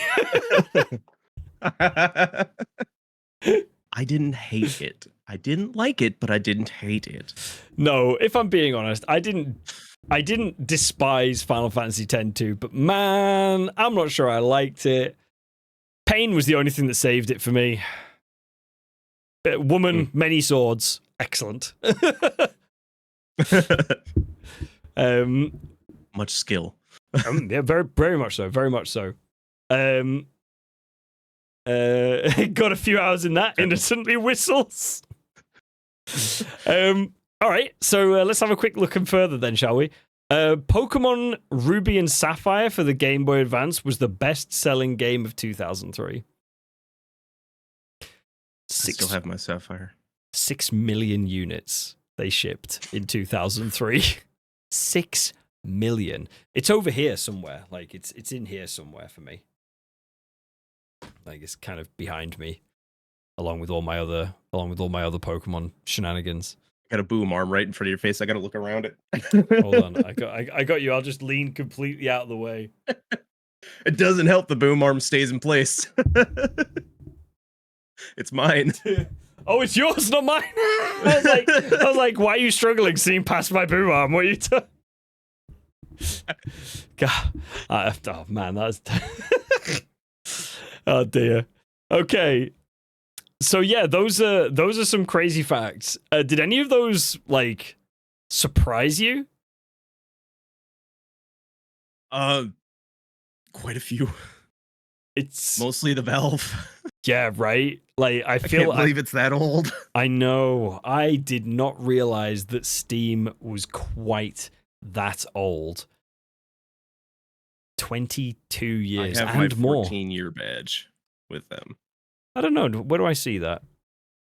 Speaker 4: I didn't hate it. I didn't like it, but I didn't hate it.
Speaker 3: No, if I'm being honest, I didn't despise Final Fantasy X-2, but man, I'm not sure I liked it. Pain was the only thing that saved it for me. Woman, many swords, excellent.
Speaker 4: Much skill.
Speaker 3: Yeah, very, very much so. Very much so. Got a few hours in that. Innocently whistles. All right, so let's have a quick look further then, shall we? Pokemon Ruby and Sapphire for the Game Boy Advance was the best-selling game of 2003.
Speaker 4: I still have my Sapphire.
Speaker 3: 6 million units they shipped in 2003. 6 million. It's over here somewhere. Like it's in here somewhere for me. Like it's kind of behind me, along with all my other Pokemon shenanigans.
Speaker 4: Got a boom arm right in front of your face. I got to look around it.
Speaker 3: Hold on, I got you. I'll just lean completely out of the way.
Speaker 4: It doesn't help. The boom arm stays in place. It's mine.
Speaker 3: Oh, it's yours, not mine. I was like, why are you struggling seeing past my boom arm? What are you doing? God, oh man, that's. Oh dear. Okay. So yeah, those are some crazy facts. Did any of those like surprise you?
Speaker 4: Quite a few.
Speaker 3: It's
Speaker 4: mostly the Valve.
Speaker 3: Yeah, right. Like I
Speaker 4: can't believe it's that old.
Speaker 3: I know. I did not realize that Steam was quite that old. 22 years
Speaker 4: I have
Speaker 3: and
Speaker 4: my
Speaker 3: more.
Speaker 4: 14-year badge with them.
Speaker 3: I don't know. Where do I see that?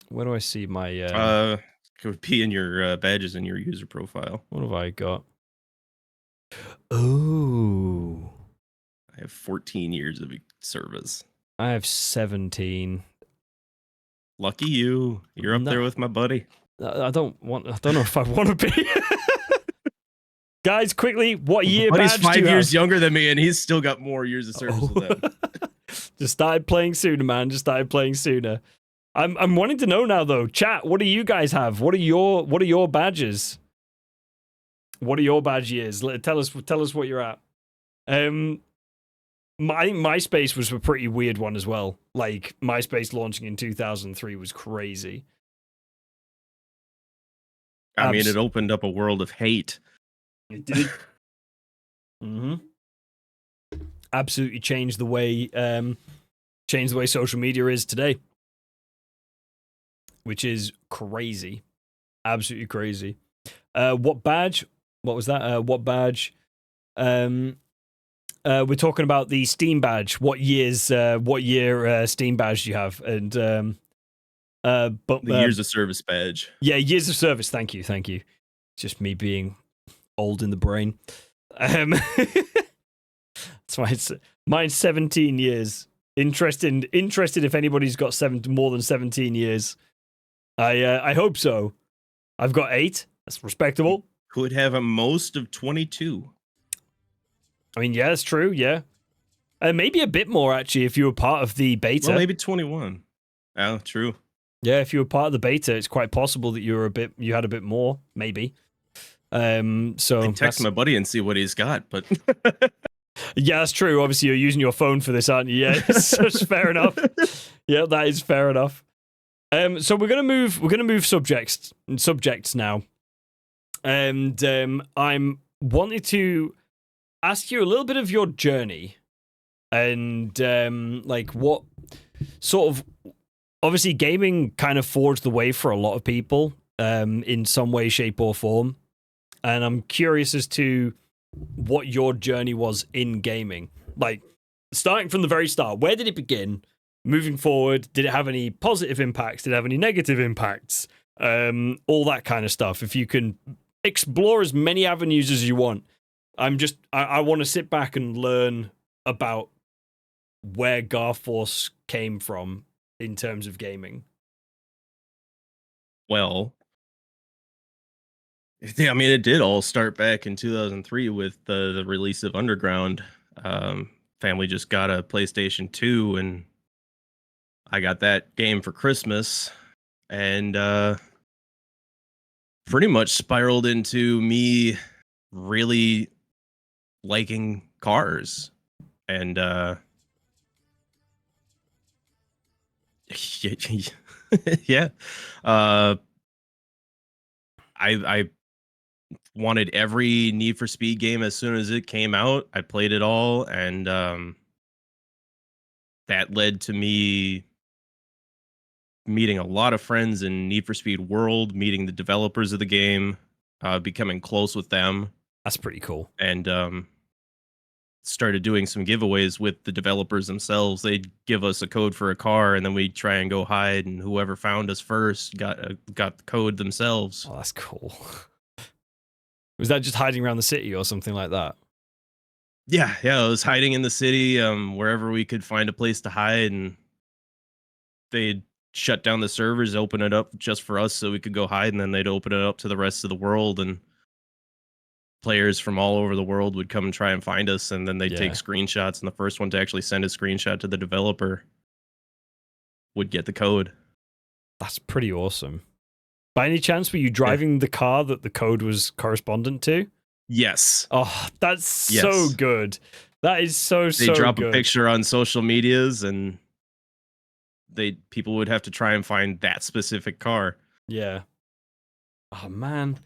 Speaker 3: Where do I see my?
Speaker 4: It would be in your badges in your user profile.
Speaker 3: What have I got? Oh,
Speaker 4: I have 14 years of service.
Speaker 3: I have 17.
Speaker 4: Lucky you. You're up there with my buddy.
Speaker 3: I don't know if I want to be. Guys, quickly, what year badge
Speaker 4: Buddy's 5
Speaker 3: do you
Speaker 4: years
Speaker 3: have?
Speaker 4: younger than me, and he's still got more years of service than them.
Speaker 3: Just started playing sooner, man. Just started playing sooner. I'm wanting to know now, though. Chat, what do you guys have? What are your badges? What are your badge years? Tell us what you're at. MySpace was a pretty weird one as well. Like MySpace launching in 2003 was crazy.
Speaker 4: I mean, it opened up a world of hate.
Speaker 3: It did. Absolutely changed the way social media is today, which is crazy, absolutely crazy. What badge? What was that? What badge? We're talking about the Steam badge. What year Steam badge do you have? And
Speaker 4: The years of service badge.
Speaker 3: Yeah, years of service. Thank you. Just me being old in the brain. That's why mine's 17 years. Interested if anybody's got more than 17 years. I hope so. I've got 8. That's respectable.
Speaker 4: Could have a most of 22.
Speaker 3: I mean, yeah, that's true. Yeah, maybe a bit more actually if you were part of the beta.
Speaker 4: Well, maybe 21. Oh, true.
Speaker 3: Yeah, if you were part of the beta, it's quite possible that you had a bit more, maybe. So
Speaker 4: I can text my buddy and see what he's got, but
Speaker 3: yeah, that's true. Obviously, you're using your phone for this, aren't you? Yeah, it's fair enough. Yeah, that is fair enough. So we're gonna move subjects now, and I'm wanting to ask you a little bit of your journey, and like what sort of, obviously gaming kind of forged the way for a lot of people in some way, shape, or form, and I'm curious as to what your journey was in gaming. Like, starting from the very start, where did it begin? Moving forward, did it have any positive impacts? Did it have any negative impacts? All that kind of stuff. If you can explore as many avenues as you want. I want to sit back and learn about where Garforce came from in terms of gaming.
Speaker 4: Well, yeah, I mean, it did all start back in 2003 with the release of Underground. Family just got a PlayStation 2, and I got that game for Christmas, and pretty much spiraled into me really liking cars. And yeah, I wanted every Need for Speed game as soon as it came out. I played it all, and that led to me meeting a lot of friends in Need for Speed World, meeting the developers of the game, becoming close with them.
Speaker 3: That's pretty cool.
Speaker 4: And started doing some giveaways with the developers themselves. They'd give us a code for a car, and then we'd try and go hide, and whoever found us first got the code themselves.
Speaker 3: Oh, that's cool. Was that just hiding around the city or something like that?
Speaker 4: Yeah, I was hiding in the city, wherever we could find a place to hide, and they'd shut down the servers, open it up just for us so we could go hide, and then they'd open it up to the rest of the world, and players from all over the world would come and try and find us, and then they'd take screenshots, and the first one to actually send a screenshot to the developer would get the code.
Speaker 3: That's pretty awesome. By any chance, were you driving the car that the code was correspondent to?
Speaker 4: Yes.
Speaker 3: Oh, that's so good. That is so good.
Speaker 4: They drop a picture on social medias, and people would have to try and find that specific car.
Speaker 3: Yeah. Oh, man.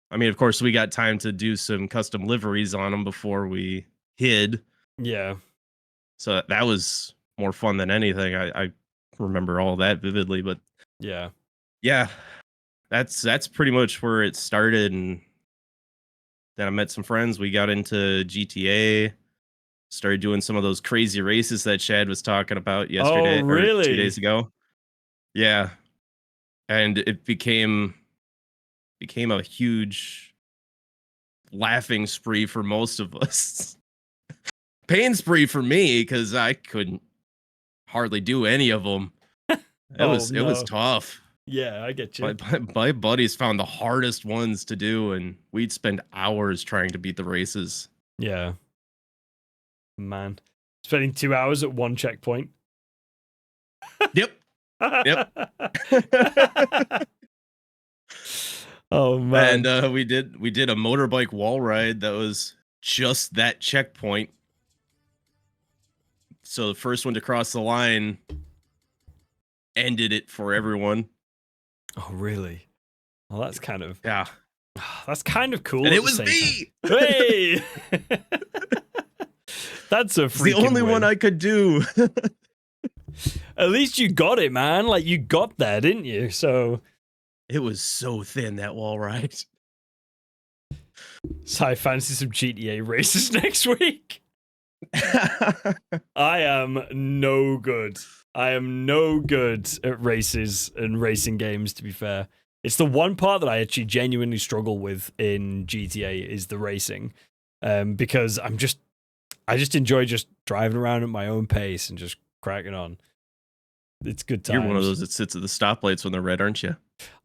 Speaker 4: I mean, of course, we got time to do some custom liveries on them before we hid.
Speaker 3: Yeah.
Speaker 4: So that was more fun than anything. I remember all that vividly, but
Speaker 3: yeah,
Speaker 4: that's pretty much where it started. And then I met some friends. We got into GTA, started doing some of those crazy races that Chad was talking about yesterday.
Speaker 3: Oh, really?
Speaker 4: Or 2 days ago. Yeah. And it became a huge laughing spree for most of us. Pain spree for me, because I couldn't hardly do any of them. It was tough.
Speaker 3: Yeah, I get you.
Speaker 4: My buddies found the hardest ones to do, and we'd spend hours trying to beat the races.
Speaker 3: Yeah. Man. Spending 2 hours at one checkpoint.
Speaker 4: Yep.
Speaker 3: Oh man.
Speaker 4: And we did a motorbike wall ride that was just that checkpoint. So the first one to cross the line ended it for everyone.
Speaker 3: Oh, really? Well, that's kind of
Speaker 4: Yeah.
Speaker 3: cool.
Speaker 4: And
Speaker 3: at
Speaker 4: it
Speaker 3: the
Speaker 4: was
Speaker 3: same
Speaker 4: me.
Speaker 3: time. Hey, that's a
Speaker 4: It's the
Speaker 3: freaking
Speaker 4: only
Speaker 3: win.
Speaker 4: one I could do.
Speaker 3: At least you got it, man. Like you got there, didn't you? So
Speaker 4: It was so thin, that wall ride.
Speaker 3: I fancy some GTA races next week. I am no good. I am no good at races and racing games, to be fair. It's the one part that I actually genuinely struggle with in GTA is the racing. Because I just enjoy just driving around at my own pace and just cracking on. It's good times.
Speaker 4: You're one of those that sits at the stoplights when they're red, aren't you?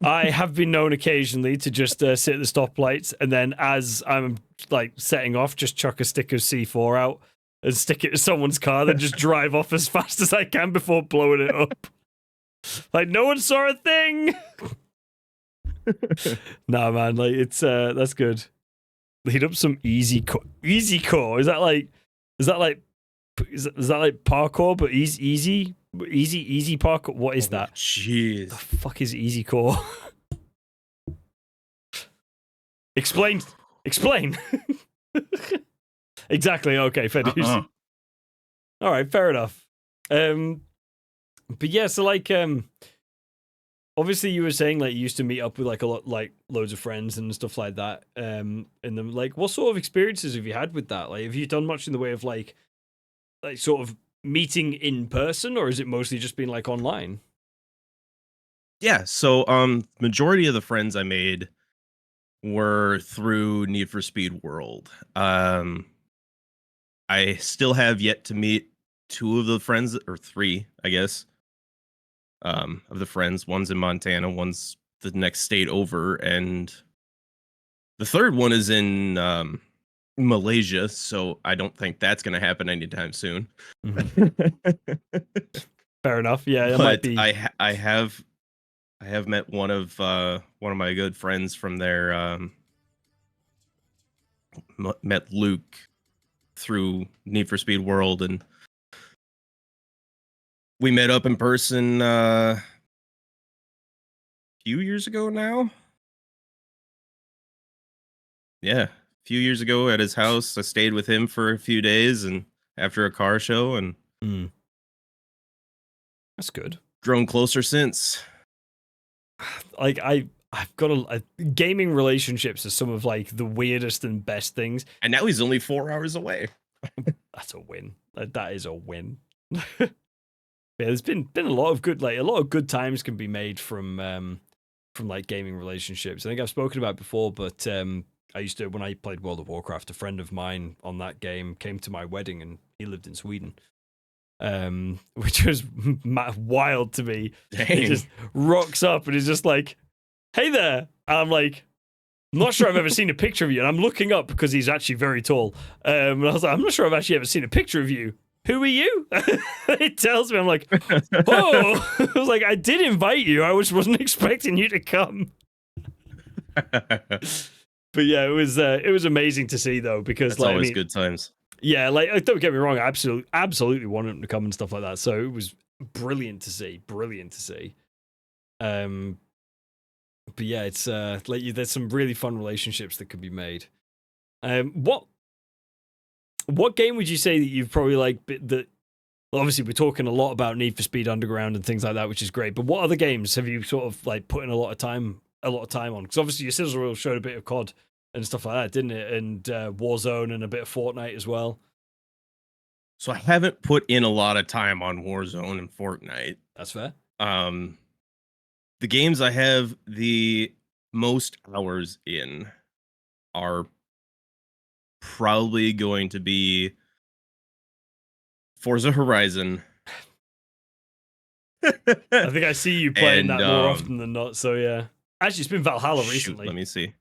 Speaker 3: I have been known occasionally to just sit at the stoplights and then as I'm like setting off, just chuck a stick of C4 out and stick it to someone's car, then just drive off as fast as I can before blowing it up. Like no one saw a thing. Nah, man, like it's that's good. Lead up some easy core. Is that like parkour but easy parkour? What is that?
Speaker 4: Jeez.
Speaker 3: The fuck is easy core? Explain. Exactly. Okay, fair dues. All right, fair enough. But yeah, so like, obviously you were saying like you used to meet up with like loads of friends and stuff like that. And then like, what sort of experiences have you had with that? Like, have you done much in the way of like sort of meeting in person, or is it mostly just been like online?
Speaker 4: Yeah, so majority of the friends I made were through Need for Speed World. I still have yet to meet two of the friends, or three, I guess. Of the friends, one's in Montana, one's the next state over, and the third one is in Malaysia, so I don't think that's going to happen anytime soon.
Speaker 3: Fair enough. Yeah, it
Speaker 4: But
Speaker 3: might be.
Speaker 4: I have met one of my good friends from there. Met Luke through Need for Speed World, and we met up in person a few years ago now. Yeah, a few years ago at his house. I stayed with him for a few days, and after a car show, and
Speaker 3: That's good.
Speaker 4: grown closer since.
Speaker 3: Like I've got gaming relationships are some of like the weirdest and best things.
Speaker 4: And now he's only 4 hours away.
Speaker 3: That's a win. That is a win. Yeah, there's been a lot of good times can be made from like gaming relationships. I think I've spoken about it before, but I used to, when I played World of Warcraft, a friend of mine on that game came to my wedding and he lived in Sweden. Which was wild to me.
Speaker 4: Dang.
Speaker 3: He just rocks up and he's just like, "Hey there." And I'm like, "I'm not sure I've ever seen a picture of you." And I'm looking up because he's actually very tall. And I was like, "I'm not sure I've actually ever seen a picture of you. Who are you?" He tells me, I'm like, "Oh." I was like, "I did invite you. I wasn't expecting you to come." But yeah, it was amazing to see though, because
Speaker 4: That's
Speaker 3: like,
Speaker 4: always good times.
Speaker 3: Yeah, like don't get me wrong, I absolutely wanted him to come and stuff like that. So it was brilliant to see. But yeah, it's there's some really fun relationships that could be made. What game would you say that you've probably like that? Well, obviously, we're talking a lot about Need for Speed Underground and things like that, which is great. But what other games have you sort of like put in a lot of time on? Because obviously, your Sizzle Reel showed a bit of COD and stuff like that, didn't it? And Warzone and a bit of Fortnite as well.
Speaker 4: So I haven't put in a lot of time on Warzone and Fortnite.
Speaker 3: That's fair.
Speaker 4: The games I have the most hours in are probably going to be Forza Horizon.
Speaker 3: I think I see you playing
Speaker 4: And,
Speaker 3: that more often than not. So yeah, actually, it's been Valhalla recently.
Speaker 4: Let me see.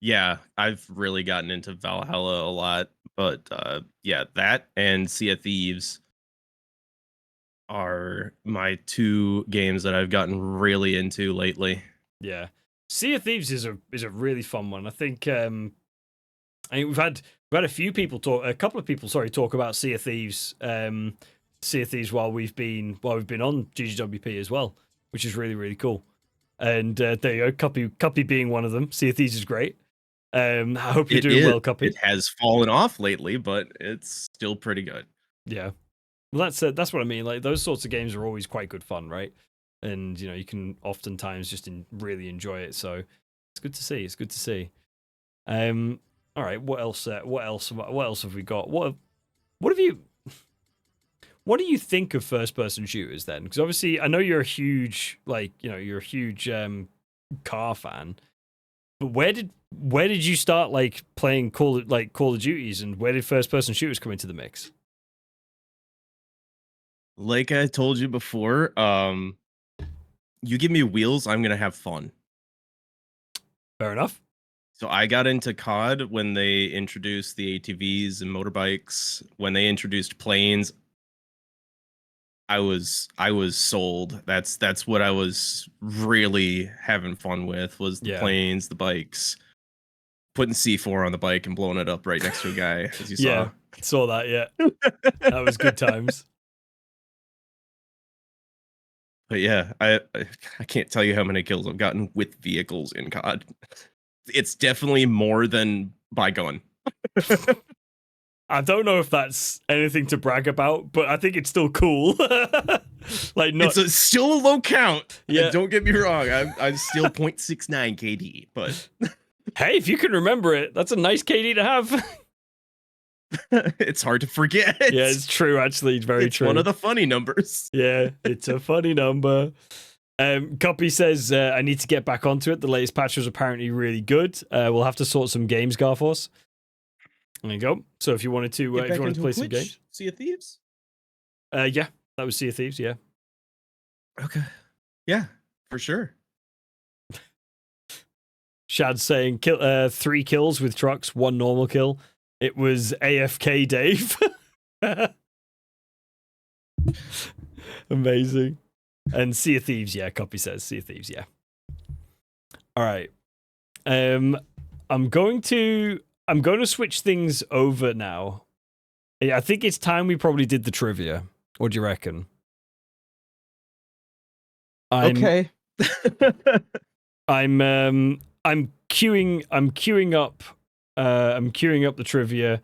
Speaker 4: Yeah, I've really gotten into Valhalla a lot, but yeah, that and Sea of Thieves are my two games that I've gotten really into lately.
Speaker 3: Yeah, Sea of Thieves is a really fun one. I think we've had a couple of people talk about Sea of Thieves Sea of Thieves while we've been on GGWP as well, which is really, really cool. And there you go, Cuppy being one of them. Sea of Thieves is great. I hope you're doing well, Cuppy.
Speaker 4: It has fallen off lately, but it's still pretty good.
Speaker 3: Yeah. Well, that's what I mean. Like, those sorts of games are always quite good fun, right? And you can oftentimes just really enjoy it. So it's good to see. It's good to see. All right. What else? What else have we got? What do you think of first-person shooters then? Because obviously, I know you're a huge car fan. But where did you start playing Call of Duties, and where did first-person shooters come into the mix?
Speaker 4: Like I told you before, you give me wheels, I'm gonna have fun.
Speaker 3: Fair enough.
Speaker 4: So I got into COD when they introduced the ATVs and motorbikes. When they introduced planes, I was sold. That's what I was really having fun with, was the planes, the bikes, putting C4 on the bike and blowing it up right next to a guy, as you saw.
Speaker 3: Saw that. Yeah, that was good times.
Speaker 4: But yeah, I can't tell you how many kills I've gotten with vehicles in COD. It's definitely more than by gun.
Speaker 3: I don't know if that's anything to brag about, but I think it's still cool. It's
Speaker 4: still a low count.
Speaker 3: Yeah,
Speaker 4: don't get me wrong. I'm still 0.69 KD, but
Speaker 3: hey, if you can remember it, that's a nice KD to have.
Speaker 4: It's hard to forget.
Speaker 3: Yeah, it's true. Actually, it's very true.
Speaker 4: One of the funny numbers.
Speaker 3: Yeah, it's a funny number. Copy says, I need to get back onto it. The latest patch was apparently really good. We'll have to sort some games, Garforce. There you go. So if you wanted to play some games.
Speaker 4: Sea of Thieves?
Speaker 3: Yeah, that was Sea of Thieves, yeah.
Speaker 4: Okay. Yeah, for sure.
Speaker 3: Shad's saying 3 kills with trucks, 1 normal kill. It was AFK Dave. Amazing. And Sea of Thieves, yeah, Copy says Sea of Thieves, yeah. All right. I'm going to switch things over now. I think it's time we probably did the trivia. What do you reckon?
Speaker 4: Okay.
Speaker 3: I'm queuing up the trivia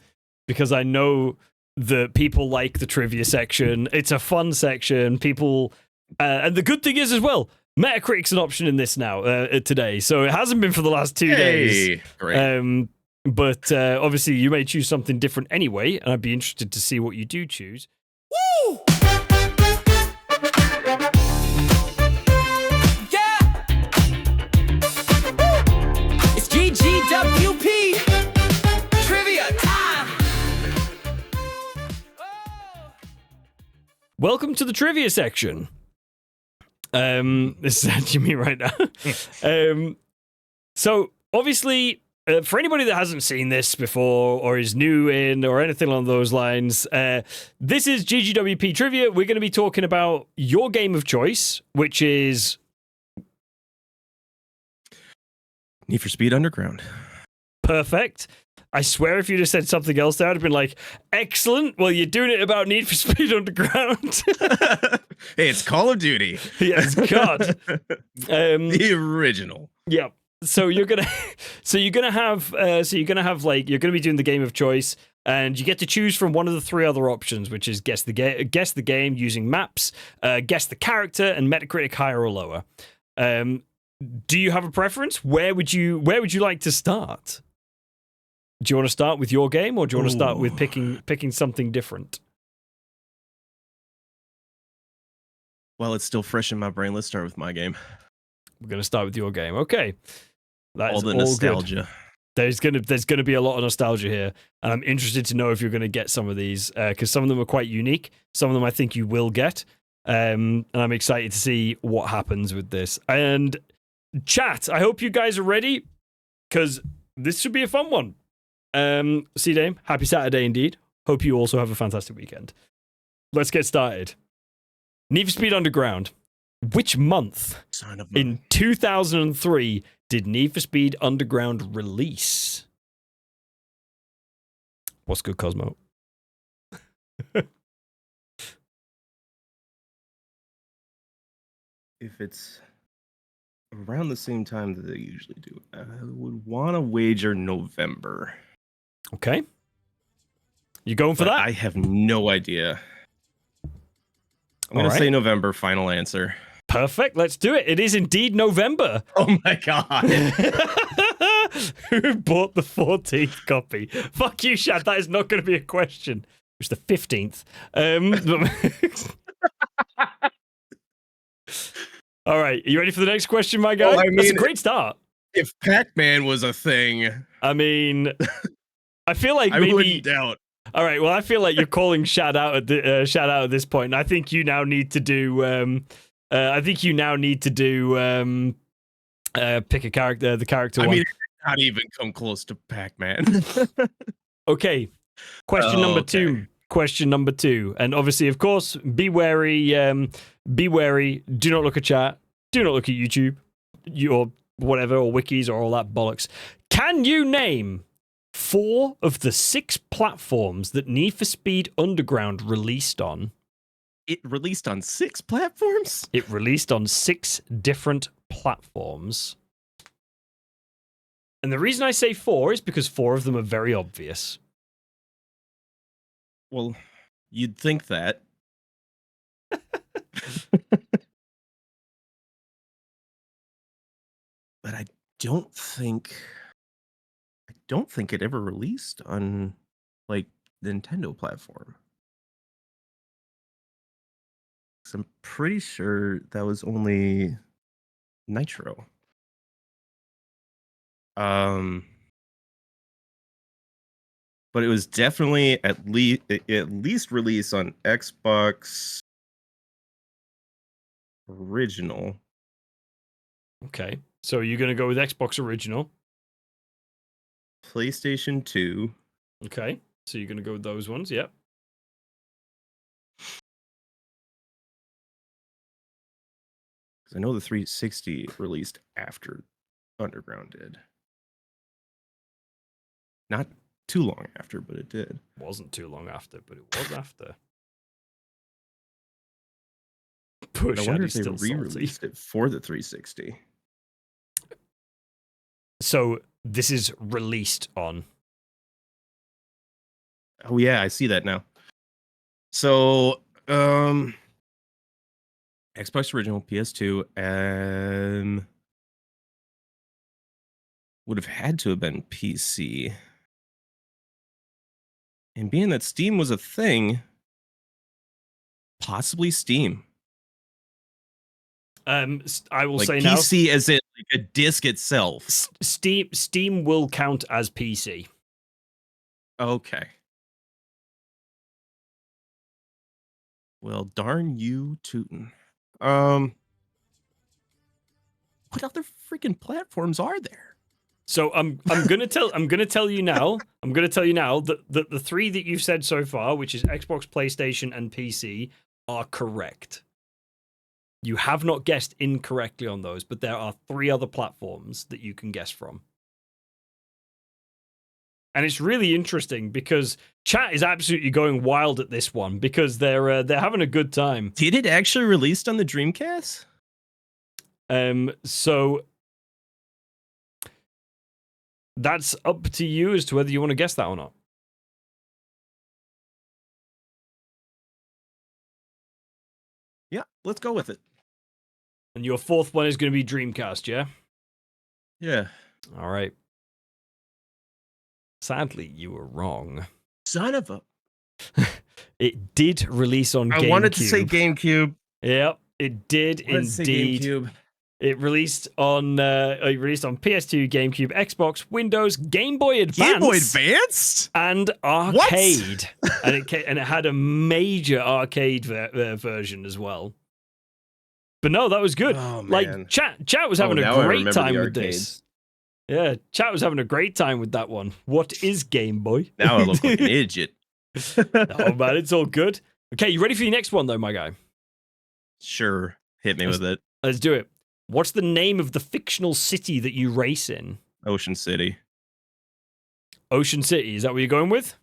Speaker 3: because I know that people like the trivia section. It's a fun section. People, and the good thing is as well, Metacritic's an option in this now today, so it hasn't been for the last 2 days.
Speaker 4: Great.
Speaker 3: But obviously, you may choose something different anyway, and I'd be interested to see what you do choose.
Speaker 2: Woo! It's GGWP trivia time.
Speaker 3: Welcome to the trivia section. This is actually me right now. So obviously, for anybody that hasn't seen this before or is new in or anything along those lines, this is GGWP trivia. We're going to be talking about your game of choice, which is
Speaker 4: Need for Speed Underground.
Speaker 3: perfect. I swear if you just said something else there, I'd have been like, excellent. Well, you're doing it about Need for Speed Underground.
Speaker 4: Hey, it's Call of Duty.
Speaker 3: Yes, God.
Speaker 4: The original.
Speaker 3: Yeah. So you're gonna be doing the game of choice, and you get to choose from one of the 3 other options, which is guess the game using maps, guess the character, and Metacritic higher or lower. Do you have a preference? Where would you like to start? Do you want to start with your game, or do you want to start with picking something different?
Speaker 4: Well, it's still fresh in my brain. Let's start with my game.
Speaker 3: We're going to start with your game. Okay. That's
Speaker 4: all the nostalgia.
Speaker 3: There's gonna be a lot of nostalgia here, and I'm interested to know if you're gonna get some of these, because some of them are quite unique. Some of them I think you will get, and I'm excited to see what happens with this. And chat, I hope you guys are ready, because this should be a fun one. C-Dame, happy Saturday indeed. Hope you also have a fantastic weekend. Let's get started. Need for Speed Underground. Which month in 2003 did Need for Speed Underground release? What's good, Cosmo?
Speaker 4: if it's around the same time that they usually do, I would want to wager November.
Speaker 3: Okay. You going for
Speaker 4: But
Speaker 3: that?
Speaker 4: I have no idea. I'm going to say November, final answer.
Speaker 3: Perfect. Let's do it. It is indeed November.
Speaker 4: Oh my God.
Speaker 3: Who bought the 14th copy? Fuck you, Shad. That is not going to be a question. It was the 15th. All right. Are you ready for the next question, my guy?
Speaker 4: Well, I mean,
Speaker 3: that's a great start.
Speaker 4: If Pac-Man was a thing,
Speaker 3: I mean, I feel like
Speaker 4: I
Speaker 3: maybe.
Speaker 4: wouldn't doubt.
Speaker 3: All right. Well, I feel like you're calling Shad out at this point. And I think you now need to do. Pick a character. The character.
Speaker 4: I
Speaker 3: one.
Speaker 4: mean, not even come close to Pac-Man.
Speaker 3: Okay. Question number two. Question number two. And obviously, of course, be wary. Be wary. Do not look at chat. Do not look at YouTube. Or whatever, or wikis, or all that bollocks. Can you name 4 of the 6 platforms that Need for Speed Underground released on?
Speaker 4: It released on 6 platforms?
Speaker 3: It released on 6 different platforms. And the reason I say 4 is because 4 of them are very obvious.
Speaker 4: Well, you'd think that. But I don't think it ever released on like Nintendo platform. 'Cause I'm pretty sure that was only Nitro. But it was definitely at least released on Xbox original.
Speaker 3: Okay. So you're going to go with Xbox original.
Speaker 4: PlayStation 2.
Speaker 3: Okay. So you're going to go with those ones. Yep.
Speaker 4: Because I know the 360 released after Underground did. Not too long after, but it did.
Speaker 3: Wasn't too long after, but it was after. Poor
Speaker 4: I wonder if
Speaker 3: Shaddy's
Speaker 4: they
Speaker 3: still
Speaker 4: re-released it for the 360.
Speaker 3: So this is released on.
Speaker 4: Oh yeah, I see that now. So, Xbox original, PS2, and would have had to have been PC. And being that Steam was a thing, possibly Steam.
Speaker 3: I will
Speaker 4: like
Speaker 3: say
Speaker 4: PC
Speaker 3: now,
Speaker 4: as in like a disc itself.
Speaker 3: Steam will count as PC.
Speaker 4: Okay. Well, darn you, tootin'. What other freaking platforms are there?
Speaker 3: So I'm gonna tell you now that the 3 that you've said so far, which is Xbox, PlayStation, and PC, are correct. You have not guessed incorrectly on those, but there are 3 other platforms that you can guess from. And it's really interesting because chat is absolutely going wild at this one because they're having a good time.
Speaker 4: Did it actually released on the Dreamcast?
Speaker 3: So that's up to you as to whether you want to guess that or not.
Speaker 4: Yeah, let's go with it.
Speaker 3: And your 4th one is going to be Dreamcast, yeah?
Speaker 4: Yeah.
Speaker 3: All right. Sadly, you were wrong.
Speaker 4: Son of a...
Speaker 3: It did release on GameCube.
Speaker 4: I wanted to say GameCube.
Speaker 3: Yep, it did indeed.
Speaker 4: GameCube.
Speaker 3: It released on PS2, GameCube, Xbox, Windows, Game Boy Advance.
Speaker 4: Game Boy Advance?
Speaker 3: And arcade. and it had a major arcade version as well. But no, that was good.
Speaker 4: Oh,
Speaker 3: like
Speaker 4: man.
Speaker 3: chat was having a
Speaker 4: now I
Speaker 3: great
Speaker 4: remember
Speaker 3: time
Speaker 4: the
Speaker 3: with this.
Speaker 4: arcades.
Speaker 3: Yeah, chat was having a great time with that one. What is Game Boy?
Speaker 4: Now I look like an idiot.
Speaker 3: Oh man, it's all good. Okay, you ready for your next one though, my guy?
Speaker 4: Sure. Hit me with it.
Speaker 3: Let's do it. What's the name of the fictional city that you race in?
Speaker 4: Ocean City.
Speaker 3: Ocean City, is that what you're going with?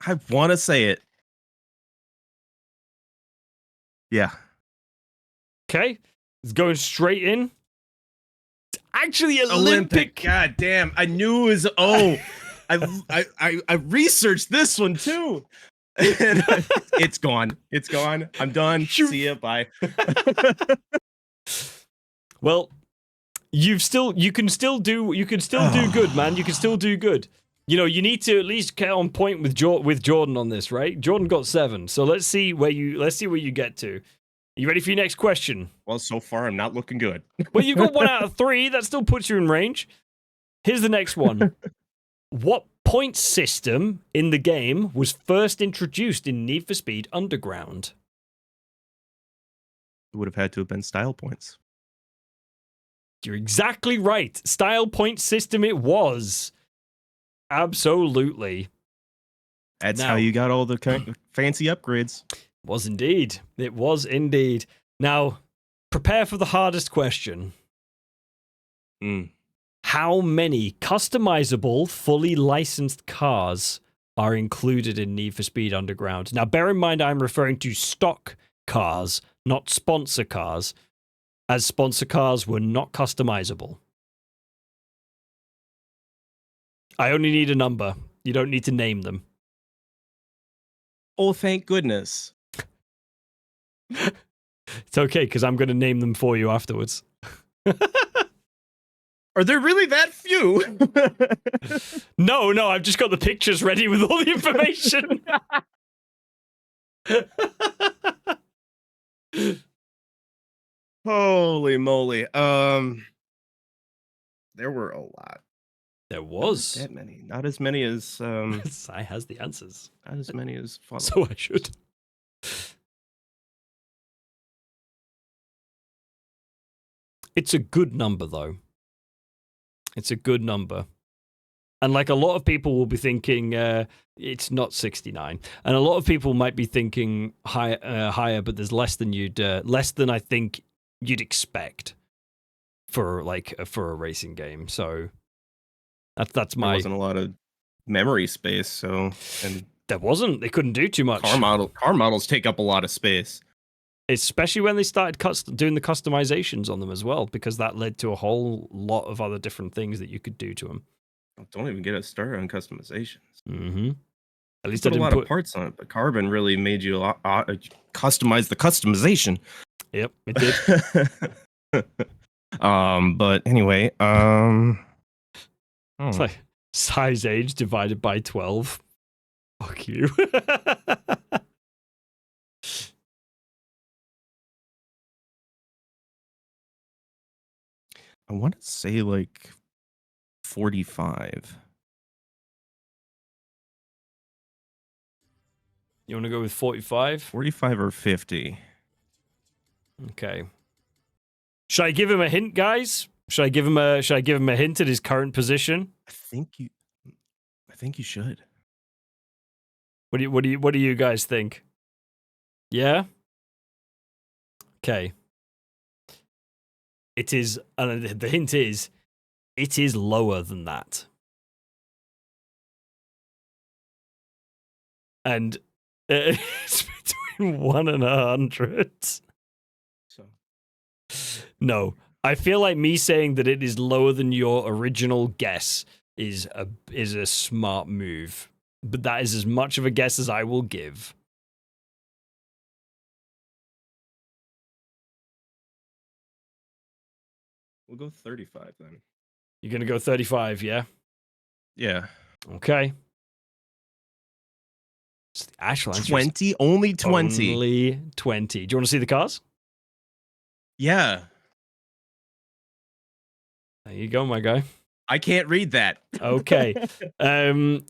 Speaker 4: I want to say it. Yeah.
Speaker 3: Okay. It's going straight in. It's actually Olympic.
Speaker 4: God damn! I knew it was. Oh, I researched this one too. It's gone. It's gone. I'm done. See ya. Bye.
Speaker 3: Well, you can still do good, man. You can still do good. You know, you need to at least get on point with Jordan on this, right? Jordan got 7, so let's see where you get to. You ready for your next question?
Speaker 4: Well, so far I'm not looking good.
Speaker 3: Well, you got 1 out of 3. That still puts you in range. Here's the next one. What point system in the game was first introduced in Need for Speed Underground?
Speaker 4: It would have had to have been style points.
Speaker 3: You're exactly right. Style point system it was. Absolutely.
Speaker 4: That's how you got all the fancy upgrades.
Speaker 3: Was indeed. It was indeed. Now, prepare for the hardest question. How many customizable, fully licensed cars are included in Need for Speed Underground? Now, bear in mind, I'm referring to stock cars, not sponsor cars, as sponsor cars were not customizable. I only need a number. You don't need to name them.
Speaker 4: Oh, thank goodness.
Speaker 3: It's okay, because I'm going to name them for you afterwards.
Speaker 4: Are there really that few?
Speaker 3: No, I've just got the pictures ready with all the information.
Speaker 4: Holy moly. There were a lot.
Speaker 3: There was.
Speaker 4: Not that many. Not as many as
Speaker 3: Sai has the answers.
Speaker 4: not as many as follow.
Speaker 3: So I should. It's a good number, though. It's a good number. And like a lot of people will be thinking it's not 69. And a lot of people might be thinking higher, but there's less than I think you'd expect for a racing game. So that's my.
Speaker 4: There wasn't a lot of memory space, so and
Speaker 3: there wasn't. They couldn't do too much.
Speaker 4: Car models take up a lot of space.
Speaker 3: Especially when they started doing the customizations on them as well, because that led to a whole lot of other different things that you could do to them.
Speaker 4: Don't even get us started on customizations.
Speaker 3: Mm-hmm. At least
Speaker 4: I didn't put a lot of parts on it, but Carbon really made you customize the customization.
Speaker 3: Yep, it did.
Speaker 4: But anyway,
Speaker 3: It's like size age divided by 12. Fuck you.
Speaker 4: I want to say like 45.
Speaker 3: You want to go with 45?
Speaker 4: 45 or 50.
Speaker 3: Okay. Should I give him a hint, guys? Should I give him a hint at his current position?
Speaker 4: I think you should.
Speaker 3: What do you guys think? Yeah? Okay. It is, and the hint is, it is lower than that. And it's between 1 and 100.
Speaker 4: So.
Speaker 3: No. I feel like me saying that it is lower than your original guess is a smart move. But that is as much of a guess as I will give.
Speaker 4: We'll go 35 then.
Speaker 3: You're going to go 35, yeah?
Speaker 4: Yeah.
Speaker 3: Okay. It's the actual answer
Speaker 4: 20? Only 20.
Speaker 3: Only 20. Do you want to see the cars?
Speaker 4: Yeah.
Speaker 3: There you go, my guy.
Speaker 4: I can't read that.
Speaker 3: Okay. The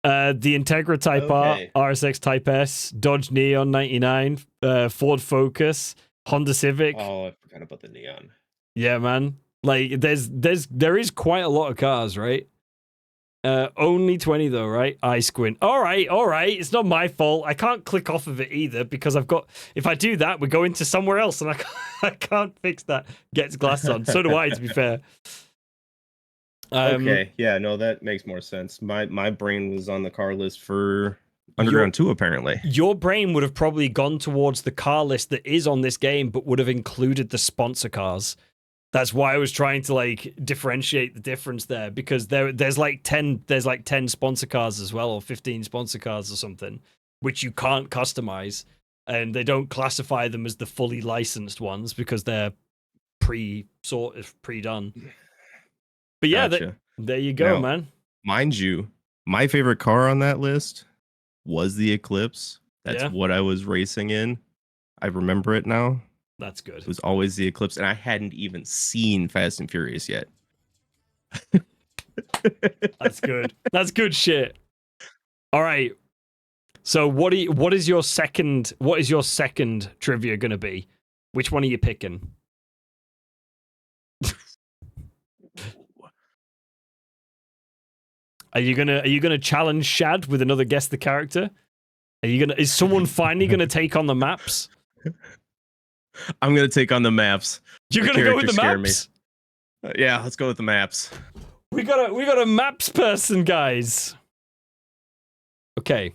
Speaker 3: Integra Type R, RSX Type S, Dodge Neon 99, Ford Focus, Honda Civic.
Speaker 4: Oh, I forgot about the Neon.
Speaker 3: Yeah, man. Like there is quite a lot of cars, right? Only 20 though, right? I squint. All right. It's not my fault. I can't click off of it either because if I do that, we go into somewhere else and I can't fix that. Gets glasses on. So do I, to be fair.
Speaker 4: Okay. Yeah, no, that makes more sense. My brain was on the car list for Underground 2, apparently.
Speaker 3: Your brain would have probably gone towards the car list that is on this game, but would have included the sponsor cars. That's why I was trying to like differentiate the difference there, because there's like 10 sponsor cars as well, or 15 sponsor cars or something, which you can't customize, and they don't classify them as the fully licensed ones because they're pre-done. But yeah,
Speaker 4: Gotcha.
Speaker 3: there you go,
Speaker 4: Now,
Speaker 3: man.
Speaker 4: Mind you, my favorite car on that list was the Eclipse. That's what I was racing in. I remember it now.
Speaker 3: That's good.
Speaker 4: It was always the Eclipse, and I hadn't even seen Fast and Furious yet.
Speaker 3: That's good. That's good shit. All right. So what is your second trivia gonna be? Which one are you picking? Are you gonna challenge Shad with another guess the character? Is someone finally gonna take on the maps?
Speaker 4: I'm gonna take on the maps.
Speaker 3: You're gonna go with the maps?
Speaker 4: Yeah, let's go with the maps.
Speaker 3: We got a maps person, guys. Okay.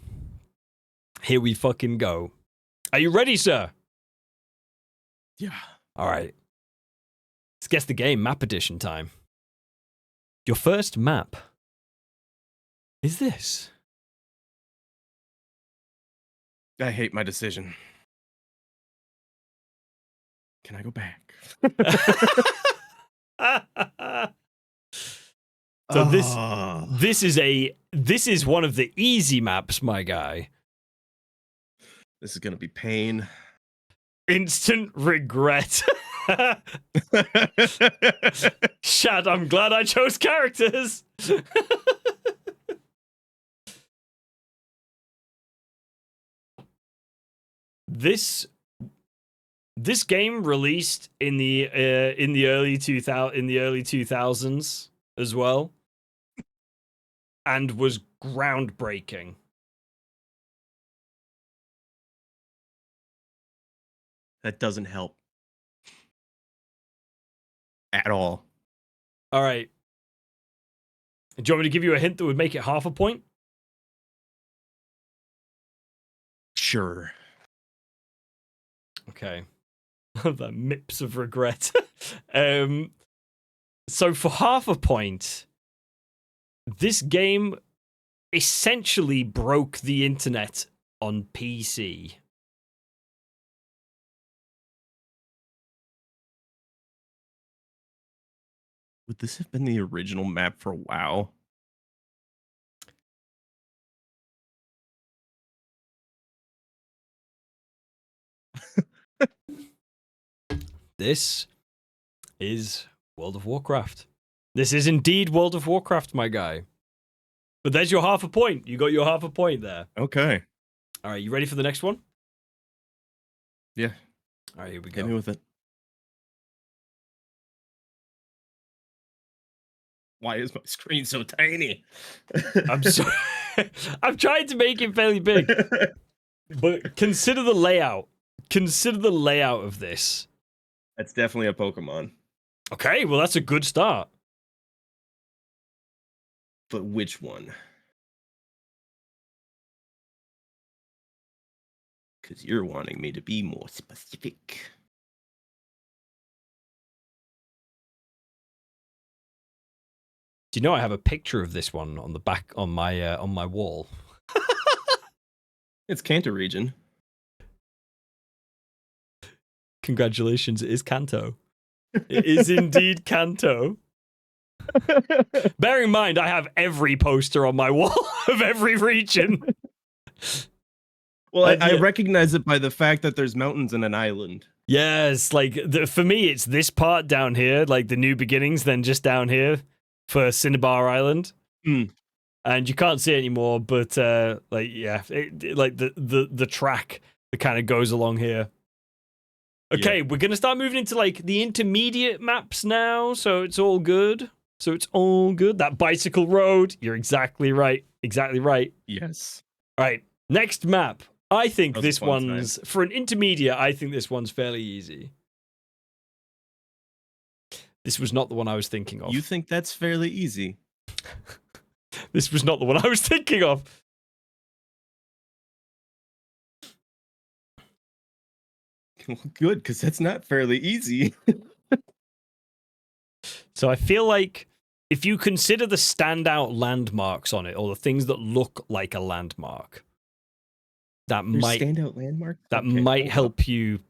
Speaker 3: Here we fucking go. Are you ready, sir?
Speaker 4: Yeah.
Speaker 3: All right. Let's guess the game. Map edition time. Your first map is this.
Speaker 4: I hate my decision. Can I go back?
Speaker 3: So this is one of the easy maps, my guy.
Speaker 4: This is gonna be pain.
Speaker 3: Instant regret. Shad, I'm glad I chose characters. This game released in the early 2000s as well, and was groundbreaking.
Speaker 4: That doesn't help at all.
Speaker 3: All right. Do you want me to give you a hint that would make it half a point?
Speaker 4: Sure.
Speaker 3: Okay. The mips of regret. So for half a point, this game essentially broke the internet on PC.
Speaker 4: Would this have been the original map for WoW?
Speaker 3: This is World of Warcraft. This is indeed World of Warcraft, my guy. But there's your half a point. You got your half a point there.
Speaker 4: Okay.
Speaker 3: All right, you ready for the next one?
Speaker 4: Yeah.
Speaker 3: All right, here we go.
Speaker 4: Get me with it. Why is my screen so tiny?
Speaker 3: I'm sorry. I'm trying to make it fairly big. But consider the layout. Consider the layout of this.
Speaker 4: That's definitely a Pokemon.
Speaker 3: Okay, well, that's a good start.
Speaker 4: But which one? Because you're wanting me to be more specific.
Speaker 3: Do you know I have a picture of this one on the back on my wall?
Speaker 4: It's Kanto region.
Speaker 3: Congratulations, it is Kanto. It is indeed Kanto. Bear in mind, I have every poster on my wall of every region.
Speaker 4: Well, I recognize it by the fact that there's mountains and an island.
Speaker 3: Yes, like for me, it's this part down here, like the New Beginnings, then just down here for Cinnabar Island.
Speaker 4: Mm.
Speaker 3: And you can't see it anymore, but like yeah, like the track that kind of goes along here. Okay, we're gonna start moving into like the intermediate maps now, so it's all good. That bicycle road, you're exactly right. Exactly right.
Speaker 4: Yes.
Speaker 3: All right, next map. I think this
Speaker 4: fun
Speaker 3: one's for an intermediate. I think this one's fairly easy. This was not the one I was thinking of.
Speaker 4: You think that's fairly easy?
Speaker 3: This was not the one I was thinking of.
Speaker 4: Well, good, because that's not fairly easy.
Speaker 3: So I feel like if you consider the standout landmarks on it, or the things that look like a landmark, that
Speaker 4: There's
Speaker 3: might
Speaker 4: standout landmark.
Speaker 3: that
Speaker 4: Okay,
Speaker 3: might
Speaker 4: hold up.
Speaker 3: help you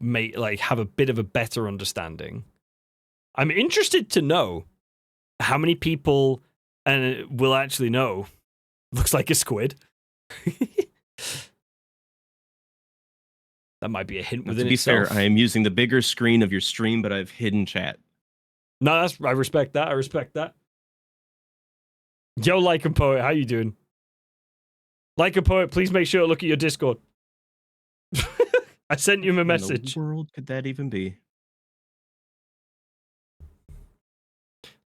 Speaker 3: have a bit of a better understanding. I'm interested to know how many people will actually know. Looks like a squid. That might be a hint
Speaker 4: Now,
Speaker 3: within
Speaker 4: to be
Speaker 3: itself.
Speaker 4: fair, I am using the bigger screen of your stream, but I've hidden chat.
Speaker 3: No, I respect that. I respect that. Yo, Like a Poet, how you doing? Like a Poet, please make sure to look at your Discord. I sent you a message.
Speaker 4: What world could that even be?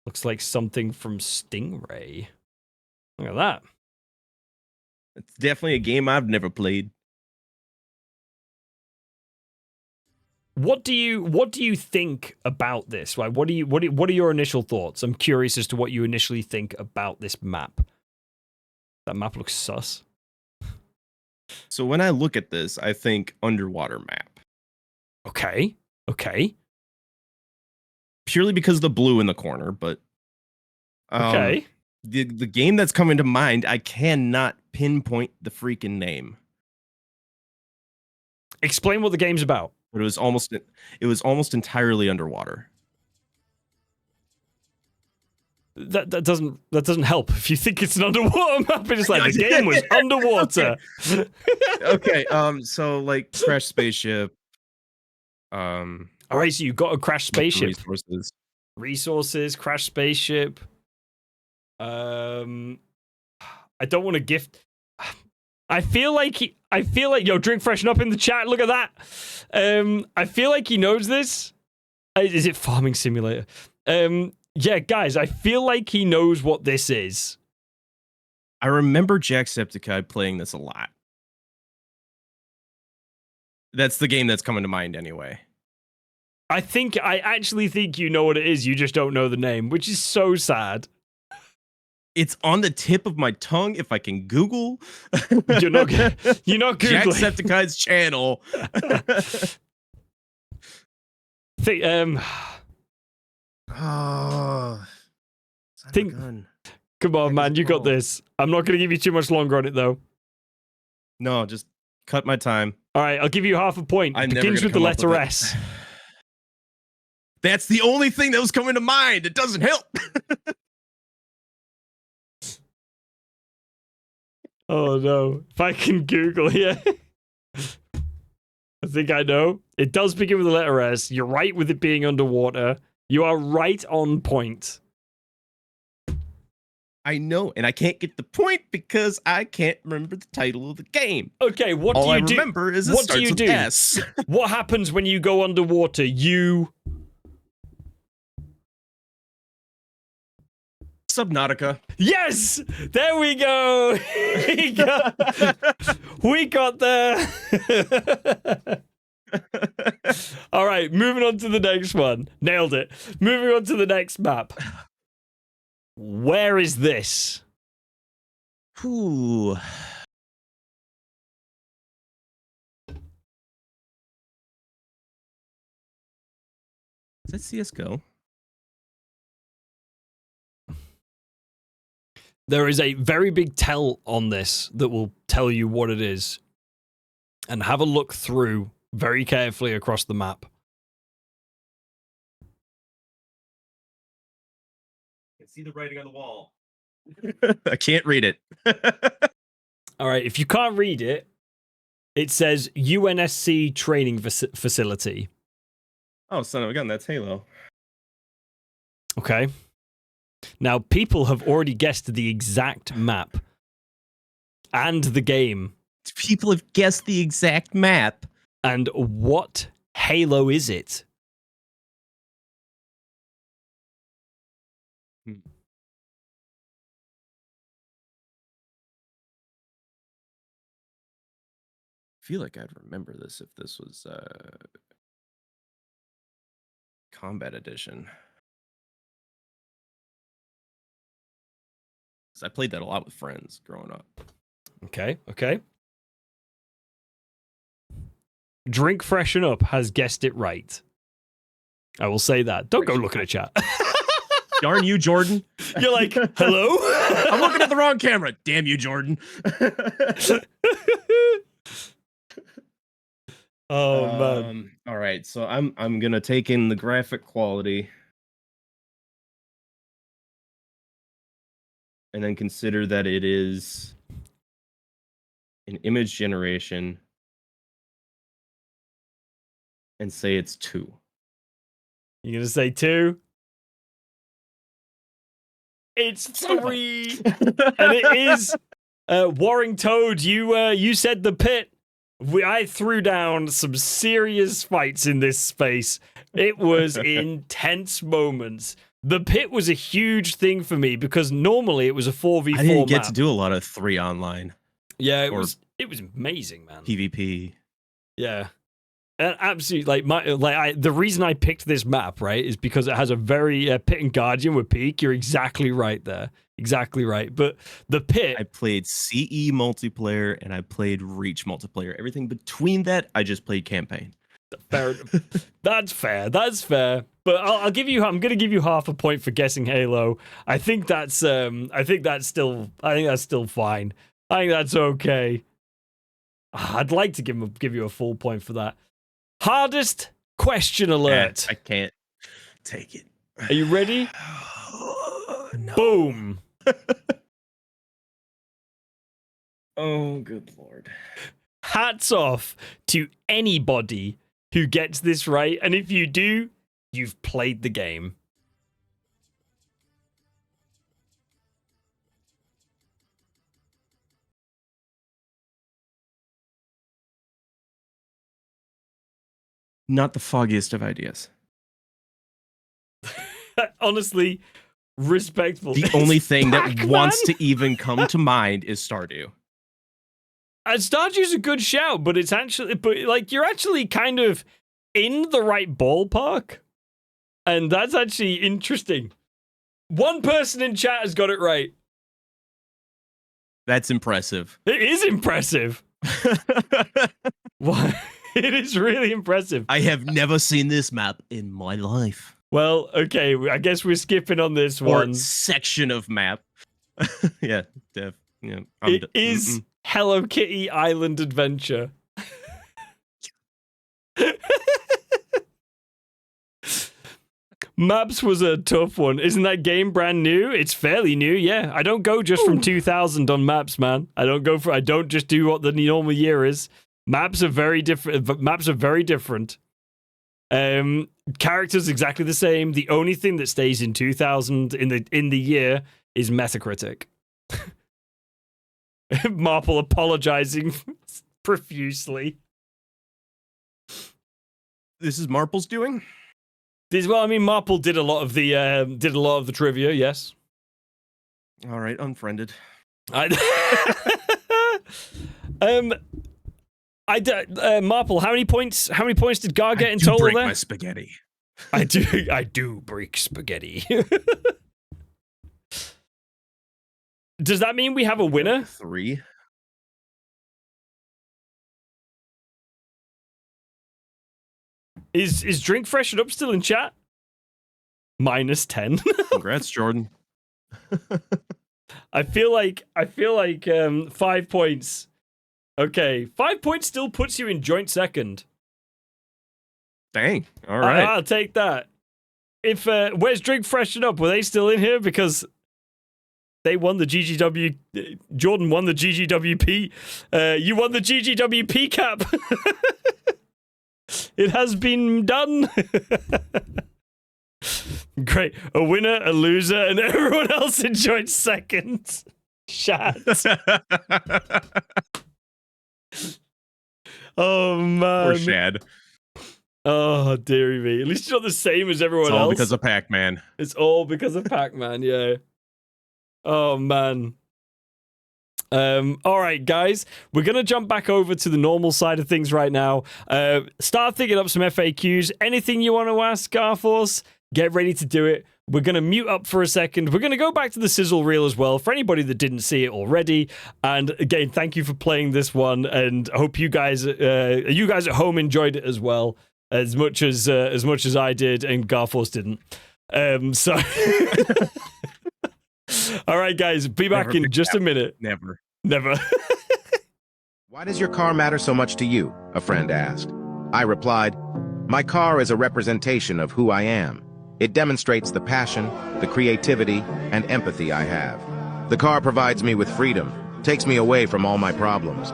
Speaker 3: Looks like something from Stingray. Look at that.
Speaker 4: It's definitely a game I've never played.
Speaker 3: What do you think about this? Right? What are your initial thoughts? I'm curious as to what you initially think about this map. That map looks sus.
Speaker 4: So when I look at this, I think underwater map.
Speaker 3: Okay.
Speaker 4: Purely because of the blue in the corner, but
Speaker 3: Okay.
Speaker 4: the game that's coming to mind, I cannot pinpoint the freaking name.
Speaker 3: Explain what the game's about.
Speaker 4: But it was almost entirely underwater.
Speaker 3: That doesn't help. If you think it's an underwater map, it's like the game was underwater.
Speaker 4: Okay, so like crash spaceship.
Speaker 3: All right, so you got a crash spaceship.
Speaker 4: Resources.
Speaker 3: Crash spaceship. I don't want to gift. I feel like yo, drink freshen up in the chat. Look at that. I feel like he knows this. Is it Farming Simulator? Yeah, guys, I feel like he knows what this is.
Speaker 4: I remember Jacksepticeye playing this a lot. That's the game that's coming to mind anyway.
Speaker 3: I actually think you know what it is. You just don't know the name, which is so sad.
Speaker 4: It's on the tip of my tongue if I can Google.
Speaker 3: You're not Googling.
Speaker 4: Jacksepticeye's channel.
Speaker 3: Come on, man, you got this. I'm not going to give you too much longer on it, though.
Speaker 4: No, just cut my time.
Speaker 3: All right, I'll give you half a point. It begins with the letter S.
Speaker 4: That's the only thing that was coming to mind. It doesn't help.
Speaker 3: Oh, no. If I can Google here. I think I know. It does begin with the letter S. You're right with it being underwater. You are right on point.
Speaker 4: I know, and I can't get the point because I can't remember the title of the game.
Speaker 3: Okay, what
Speaker 4: All
Speaker 3: do you
Speaker 4: I
Speaker 3: do?
Speaker 4: remember is it
Speaker 3: What
Speaker 4: starts
Speaker 3: do you
Speaker 4: with
Speaker 3: do?
Speaker 4: S.
Speaker 3: What happens when you go underwater?
Speaker 4: Subnautica.
Speaker 3: Yes! There we go! We got there! All right, moving on to the next one. Nailed it. Moving on to the next map. Where is this?
Speaker 4: Ooh. Is that CSGO?
Speaker 3: There is a very big tell on this that will tell you what it is. And have a look through very carefully across the map.
Speaker 4: I can see the writing on the wall. I can't read it.
Speaker 3: All right, if you can't read it, it says UNSC training facility.
Speaker 4: Oh, son of a gun, that's Halo.
Speaker 3: Okay. Now, people have already guessed the exact map and the game.
Speaker 4: People have guessed the exact map.
Speaker 3: And what Halo is it?
Speaker 4: I feel like I'd remember this if this was Combat Edition. I played that a lot with friends growing up.
Speaker 3: Okay. Drink Freshen Up has guessed it right. I will say that. Don't go look at a chat.
Speaker 4: Darn you, Jordan.
Speaker 3: You're like, hello?
Speaker 4: I'm looking at the wrong camera. Damn you, Jordan.
Speaker 3: Oh man.
Speaker 4: All right, so I'm gonna take in the graphic quality and then consider that it is an image generation and say it's 2.
Speaker 3: You're going to say 2? It's 3. And it is Warring Toad. You said the pit. I threw down some serious fights in this space. It was intense moments. The pit was a huge thing for me because normally it was a 4v4
Speaker 4: I didn't get
Speaker 3: map.
Speaker 4: to do a lot of 3 online.
Speaker 3: Yeah, it was amazing, man.
Speaker 4: PvP.
Speaker 3: Yeah. And absolutely, the reason I picked this map, right, is because it has a very Pit and Guardian with Peak. You're exactly right there. Exactly right. But the pit...
Speaker 4: I played CE multiplayer and I played Reach multiplayer. Everything between that, I just played campaign.
Speaker 3: Fair. That's fair. That's fair. But I'm going to give you half a point for guessing Halo. I think that's still fine. I think that's okay. I'd like to give you a full point for that. Hardest question alert.
Speaker 4: I can't take it.
Speaker 3: Are you ready?
Speaker 4: No.
Speaker 3: Boom.
Speaker 4: Oh, good Lord.
Speaker 3: Hats off to anybody who gets this right. And if you do, you've played the game.
Speaker 4: Not the foggiest of ideas.
Speaker 3: Honestly, respectful.
Speaker 4: The only thing
Speaker 3: Pac-Man?
Speaker 4: that wants to even come to mind is Stardew.
Speaker 3: And Stardew's a good shout, but you're actually kind of in the right ballpark. And that's actually interesting. One person in chat has got it right.
Speaker 4: That's impressive.
Speaker 3: It is impressive. What? It is really impressive.
Speaker 4: I have never seen this map in my life.
Speaker 3: Well, okay, I guess we're skipping on this
Speaker 4: Or
Speaker 3: one.
Speaker 4: section of map. Yeah, Dev. Yeah,
Speaker 3: It is Hello Kitty Island Adventure. Maps was a tough one. Isn't that game brand new? It's fairly new, yeah. I don't go just from 2000 on maps, man. I don't just do what the normal year is. Maps are very different. Characters exactly the same. The only thing that stays in 2000 in the year is Metacritic. Marple apologizing profusely.
Speaker 4: This is Marple's doing?
Speaker 3: Marple did a lot of the trivia, yes.
Speaker 4: All right, unfriended.
Speaker 3: Marple, how many points did Gar get in total
Speaker 4: break
Speaker 3: there?
Speaker 4: My spaghetti.
Speaker 3: I do break spaghetti. Does that mean we have a winner?
Speaker 4: 3.
Speaker 3: Is Drink Freshen Up still in chat? -10.
Speaker 4: Congrats, Jordan.
Speaker 3: I feel like 5 points. Okay, 5 points still puts you in joint second.
Speaker 4: Dang. All right.
Speaker 3: I'll take that. If where's Drink Freshen Up? Were they still in here? Because they won the GGW. Jordan won the GGWP. You won the GGWP cap. It has been done. Great. A winner, a loser, and everyone else enjoyed second. Chat. Oh, man.
Speaker 4: Poor Shad.
Speaker 3: Oh, dearie me. At least you're not the same as everyone else.
Speaker 4: It's all because of Pac-Man.
Speaker 3: It's all because of Pac-Man, yeah. Oh, man. All right, guys. We're going to jump back over to the normal side of things right now. Start thinking up some FAQs. Anything you want to ask, Garforce, get ready to do it. We're going to mute up for a second. We're going to go back to the sizzle reel as well for anybody that didn't see it already. And again, thank you for playing this one, and I hope you guys at home enjoyed it as well, as much as I did, and Garforce didn't. So, all right, guys, be back in just a minute.
Speaker 4: Never.
Speaker 1: Why does your car matter so much to you? A friend asked. I replied, my car is a representation of who I am. It demonstrates the passion, the creativity, and empathy I have. The car provides me with freedom, takes me away from all my problems.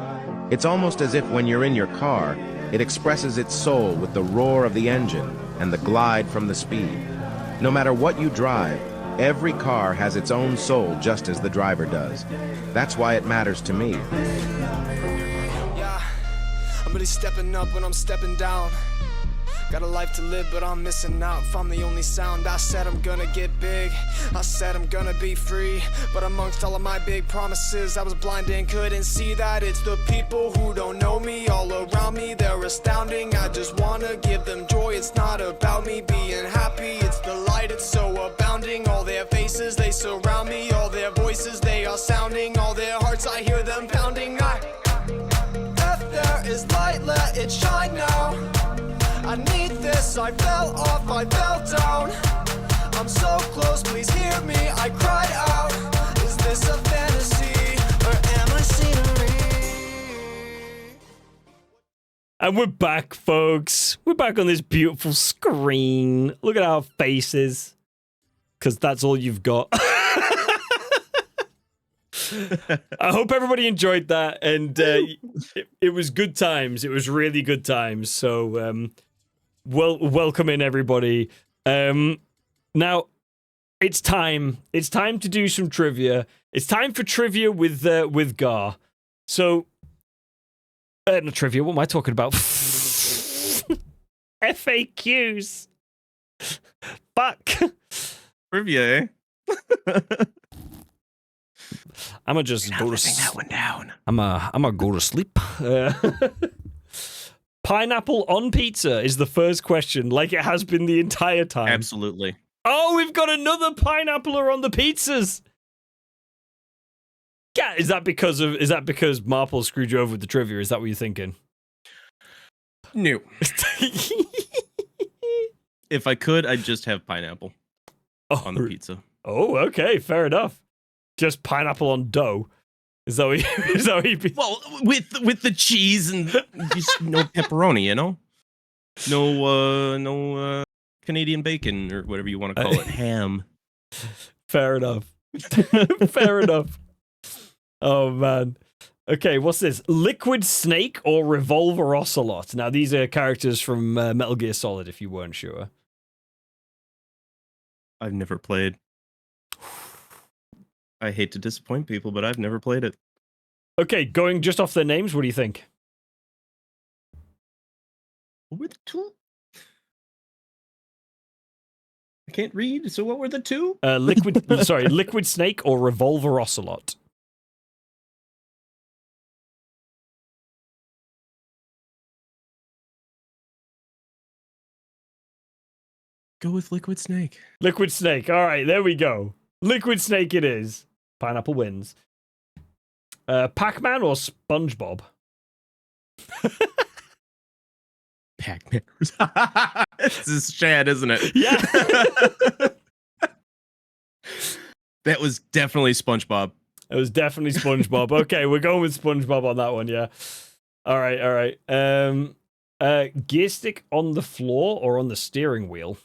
Speaker 1: It's almost as if when you're in your car, it expresses its soul with the roar of the engine and the glide from the speed. No matter what you drive, every car has its own soul just as the driver does. That's why it matters to me.
Speaker 2: Yeah, I'm really stepping up when I'm stepping down. Got a life to live, but I'm missing out if I'm the only sound. I said I'm gonna get big, I said I'm gonna be free, but amongst all of my big promises, I was blind and couldn't see that. It's the people who don't know me all around me, they're astounding. I just wanna give them joy, it's not about me being happy, it's the light, it's so abounding. All their faces, they surround me, all their voices, they are sounding, all their hearts, I hear them pounding. If there is light, let it shine now. I need this, I fell off, I fell down. I'm so close, please hear me, I cried out. Is this a fantasy, or am I scenery?
Speaker 3: And we're back, folks. We're back on this beautiful screen. Look at our faces, because that's all you've got. I hope everybody enjoyed that, and it was good times. It was really good times. So, welcome in, everybody. Now, it's time. It's time to do some trivia. It's time for trivia with Gar. So, not trivia. What am I talking about? FAQs. Fuck.
Speaker 4: Trivia, eh?
Speaker 3: I'ma just go to
Speaker 4: that one down.
Speaker 3: I'ma go to sleep. Pineapple on pizza is the first question, like it has been the entire time.
Speaker 4: Absolutely.
Speaker 3: Oh, we've got another pineappler on the pizzas. Yeah, is that because Marple screwed you over with the trivia? Is that what you're thinking?
Speaker 4: No. If I could, I'd just have pineapple on the pizza.
Speaker 3: Oh, okay, fair enough. Just pineapple on dough. Is that what you'd be?
Speaker 4: Well, with the cheese and just no pepperoni, you know? No Canadian bacon or whatever you want to call it. Ham.
Speaker 3: Fair enough. Fair enough. Oh, man. Okay, what's this? Liquid Snake or Revolver Ocelot? Now, these are characters from Metal Gear Solid, if you weren't sure.
Speaker 4: I've never played. I hate to disappoint people, but I've never played it.
Speaker 3: Okay, going just off their names, what do you think?
Speaker 4: With two? I can't read, so what were the two?
Speaker 3: Liquid Snake or Revolver Ocelot?
Speaker 4: Go with Liquid Snake.
Speaker 3: Liquid Snake. All right, there we go. Liquid Snake it is. Pineapple wins. Pac-Man or SpongeBob?
Speaker 4: Pac-Man. This is Shad, isn't it?
Speaker 3: Yeah.
Speaker 4: That was definitely SpongeBob.
Speaker 3: It was definitely SpongeBob. Okay, we're going with SpongeBob on that one, yeah. All right. Gear stick on the floor or on the steering wheel?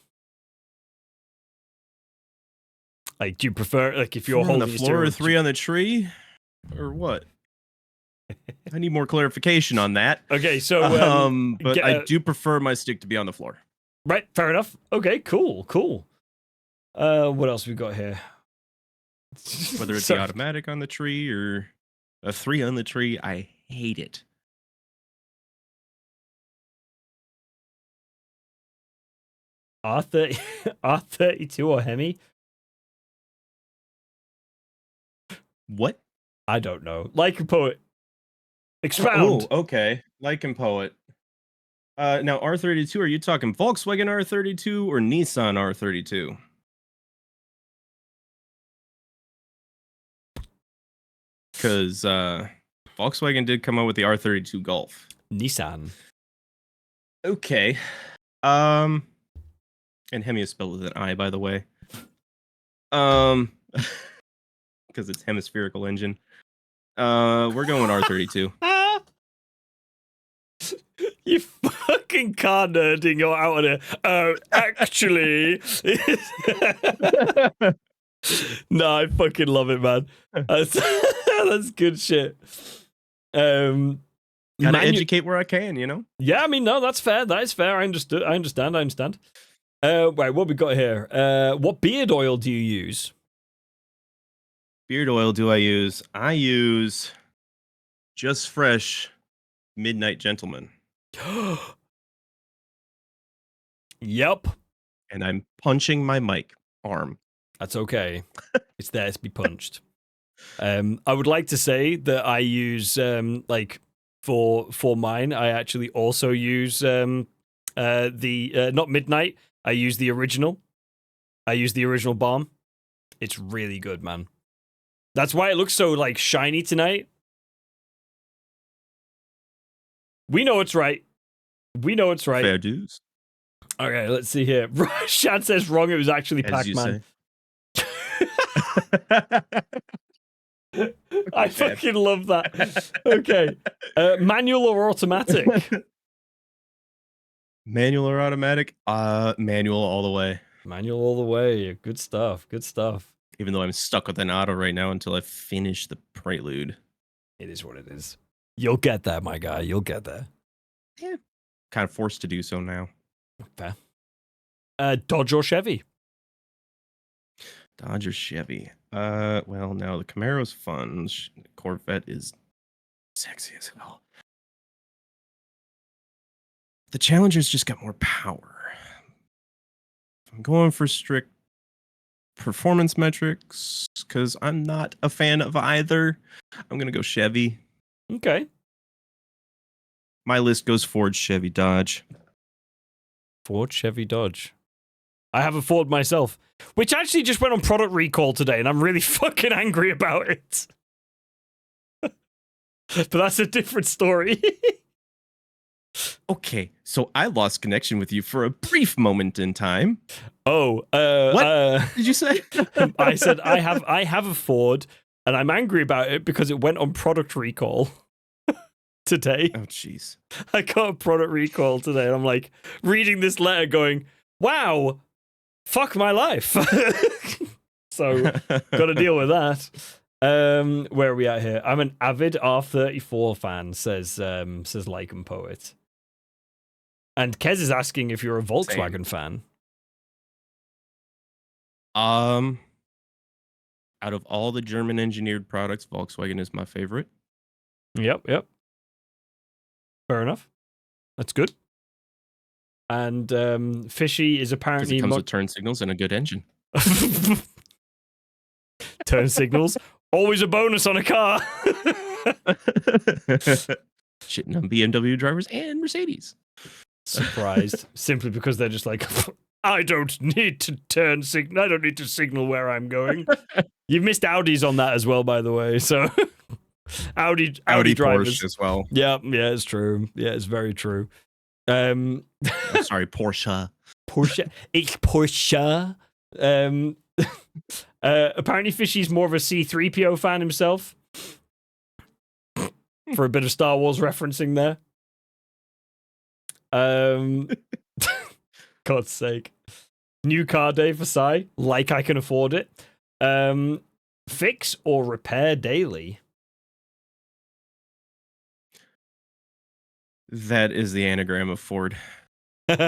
Speaker 3: Like, do you prefer, like, if you're holding
Speaker 4: on the floor or three on the tree? Or what? I need more clarification on that.
Speaker 3: Okay, so...
Speaker 4: but I do prefer my stick to be on the floor.
Speaker 3: Right, fair enough. Okay, cool. What else we got here?
Speaker 4: Whether it's the automatic on the tree or a 3 on the tree, I hate it.
Speaker 3: R32 or Hemi?
Speaker 4: What?
Speaker 3: I don't know. Like a poet. Expound.
Speaker 4: Oh, okay. Like and poet. Now, R32, are you talking Volkswagen R32 or Nissan R32? because Volkswagen did come out with the R32 Golf.
Speaker 3: Nissan.
Speaker 4: Okay. And Hemi is spelled with an I, by the way. Because it's hemispherical engine. We're going R32.
Speaker 3: You fucking car nerding out on it. Actually. No, I fucking love it, man. That's good shit.
Speaker 4: Gotta educate where I can, you know?
Speaker 3: Yeah, I mean, no, that's fair. That is fair. I understand. Right, what we got here? What beard oil do you use?
Speaker 4: Beard oil do I use? I use Just Fresh Midnight Gentleman.
Speaker 3: Yep.
Speaker 4: And I'm punching my mic arm.
Speaker 3: That's okay. It's there to be punched. I would like to say that I use like for mine, I actually also use the not Midnight. I use the original. I use the original balm. It's really good, man. That's why it looks so like shiny tonight. We know it's right. We know it's right.
Speaker 4: Fair dues.
Speaker 3: Okay, let's see here. Shad says wrong. It was actually Pac-Man. I fucking love that. Okay. Manual or automatic?
Speaker 4: Manual or automatic? Manual all the way.
Speaker 3: Manual all the way. Good stuff. Good stuff.
Speaker 4: Even though I'm stuck with an auto right now until I finish the prelude.
Speaker 3: It is what it is. You'll get there, my guy. You'll get there.
Speaker 4: Yeah. Kind of forced to do so now.
Speaker 3: Fair. Dodge or Chevy?
Speaker 4: Dodge or Chevy? Well, no, the Camaro's fun. Corvette is sexy as hell. The Challenger's just got more power. If I'm going for strict performance metrics, because I'm not a fan of either, I'm going to go Chevy.
Speaker 3: Okay.
Speaker 4: My list goes Ford, Chevy, Dodge.
Speaker 3: Ford, Chevy, Dodge. I have a Ford myself, which actually just went on product recall today, and I'm really fucking angry about it. But that's a different story.
Speaker 4: Okay, so I lost connection with you for a brief moment in time.
Speaker 3: Oh,
Speaker 4: what did you say?
Speaker 3: I said I have a Ford, and I'm angry about it because it went on product recall today.
Speaker 4: Oh, jeez.
Speaker 3: I got a product recall today, and I'm like reading this letter, going, "Wow, fuck my life." So got to deal with that. Where are we at here? I'm an avid R34 fan, says Lycan Poet. And Kez is asking if you're a Volkswagen fan.
Speaker 4: Out of all the German engineered products, Volkswagen is my favorite.
Speaker 3: Yep. Fair enough. That's good. And Fishy is apparently
Speaker 4: it comes with turn signals and a good engine.
Speaker 3: Turn signals, always a bonus on a car.
Speaker 4: Shitting on BMW drivers and Mercedes.
Speaker 3: Surprised, simply because they're just like, I don't need to turn signal. I don't need to signal where I'm going. You've missed Audis on that as well, by the way. So Audi drivers
Speaker 4: Porsche as well.
Speaker 3: Yeah, it's true. Yeah, it's very true.
Speaker 4: I'm sorry, Porsche.
Speaker 3: It's Porsche. Apparently Fishy's more of a C-3PO fan himself. For a bit of Star Wars referencing there. God's sake. New car day for Sai, like I can afford it. Fix or repair daily?
Speaker 4: That is the anagram of Ford. But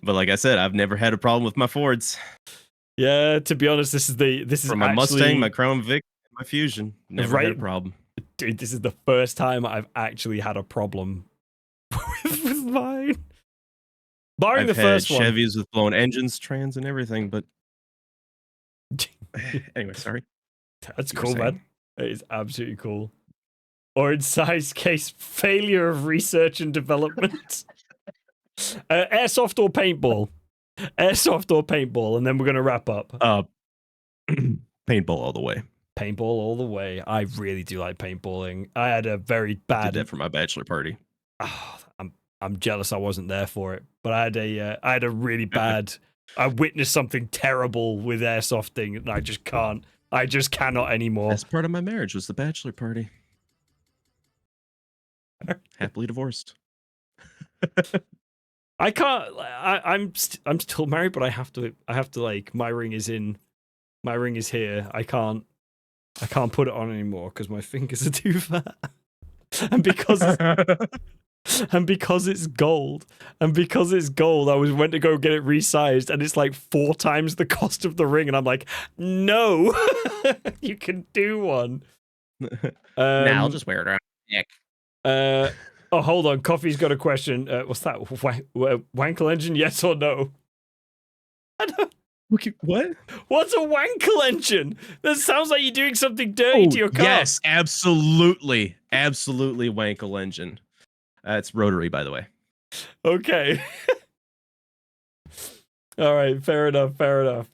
Speaker 4: like I said, I've never had a problem with my Fords.
Speaker 3: Yeah, to be honest, this is
Speaker 4: from my Mustang, my Crown Vic, my Fusion. Never had a problem.
Speaker 3: Dude, this is the first time I've actually had a problem with mine. Barring
Speaker 4: I've
Speaker 3: the first
Speaker 4: had
Speaker 3: one.
Speaker 4: Chevys with blown engines, trans, and everything, but anyway, sorry.
Speaker 3: That's cool, man. It is absolutely cool. Or in Sai's case, failure of research and development. Airsoft or paintball? Airsoft or paintball, and then we're going to wrap up.
Speaker 4: Paintball all the way.
Speaker 3: Paintball all the way. I really do like paintballing. I had a very bad.
Speaker 4: Did that for my bachelor party.
Speaker 3: Oh, I'm jealous I wasn't there for it, but I had a really bad. I witnessed something terrible with airsofting, and I just can't. I just cannot anymore.
Speaker 4: That's part of my marriage was the bachelor party. Happily divorced.
Speaker 3: I can't. I'm still married, but I have to. Like, my ring is here. I can't put it on anymore because my fingers are too fat, and because it's gold, I went to go get it resized, and it's like 4 times the cost of the ring, and I'm like, no, you can do one.
Speaker 4: Nah, I'll just wear it around my neck.
Speaker 3: Oh, hold on. Coffee's got a question. What's that? Wankle engine? Yes or no? I don't.
Speaker 4: What?
Speaker 3: What's a wankle engine? That sounds like you're doing something dirty to your car.
Speaker 4: Yes, absolutely. Absolutely wankle engine. It's rotary, by the way.
Speaker 3: Okay. All right. Fair enough. All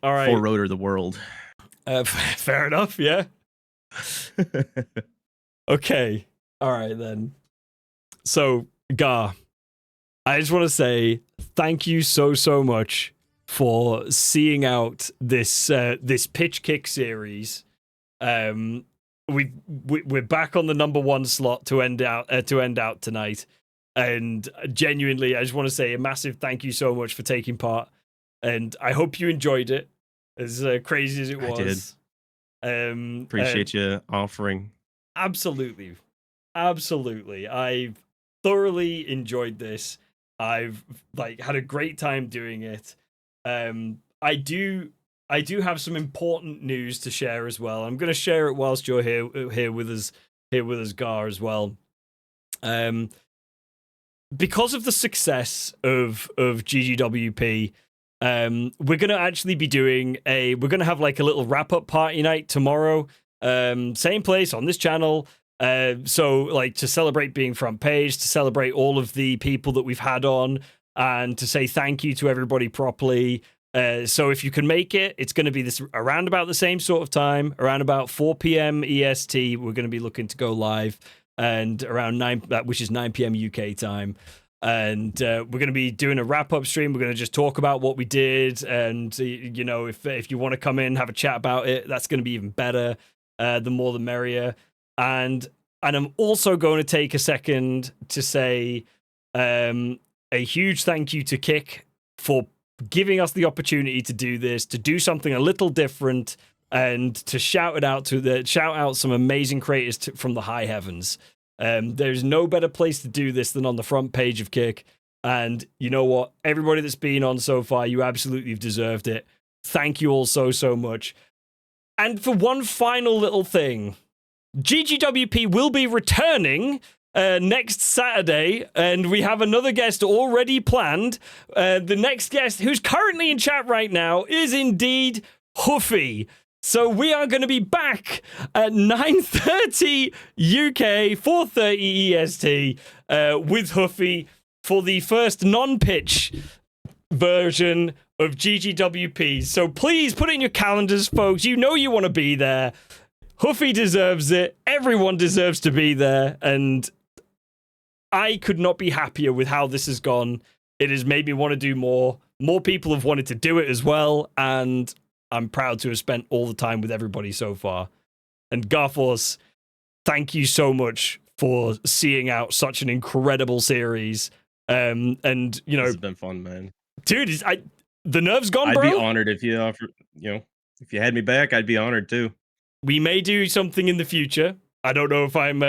Speaker 3: right.
Speaker 4: 4-rotor the world.
Speaker 3: Fair enough. Yeah. Okay. All right, then. So, Gar, I just want to say thank you so much for seeing out this this pitch kick series. We're back on the #1 slot to end out tonight, and genuinely, I just want to say a massive thank you so much for taking part, and I hope you enjoyed it as crazy as it was.
Speaker 4: I did. Appreciate you offering.
Speaker 3: Absolutely. I've thoroughly enjoyed this. I've had a great time doing it. I do have some important news to share as well. I'm going to share it whilst you're here with us, Gar, as well. Because of the success of GGWP, we're going to actually be doing we're going to have like a little wrap up party night tomorrow. Same place on this channel. So like to celebrate being front page, to celebrate all of the people that we've had on, and to say thank you to everybody properly. So if you can make it, it's going to be around about the same sort of time, around about 4 p.m. EST. We're going to be looking to go live, and around 9, which is 9 p.m. UK time. And we're going to be doing a wrap-up stream. We're going to just talk about what we did, and you know, if you want to come in, have a chat about it, that's going to be even better. The more the merrier. And I'm also going to take a second to say a huge thank you to Kick for giving us the opportunity to do this, to do something a little different, and to shout out some amazing creators from the high heavens. There's no better place to do this than on the front page of Kick. And you know what? Everybody that's been on so far, you absolutely deserved it. Thank you all so much. And for one final little thing, GGWP will be returning next Saturday, and we have another guest already planned. The next guest, who's currently in chat right now, is indeed Huffy. So we are going to be back at 9:30 UK, 4:30 EST with Huffy for the first non-pitch version of GGWP. So please put it in your calendars, folks. You know you want to be there. Huffy deserves it. Everyone deserves to be there. And I could not be happier with how this has gone. It has made me want to do more. More people have wanted to do it as well. And I'm proud to have spent all the time with everybody so far. And Garforce, thank you so much for seeing out such an incredible series. And, you know,
Speaker 4: This has been fun, man.
Speaker 3: Dude, the nerve's gone, bro.
Speaker 4: I'd be honored if you offer, if you had me back, I'd be honored too.
Speaker 3: We may do something in the future. I don't know if I'm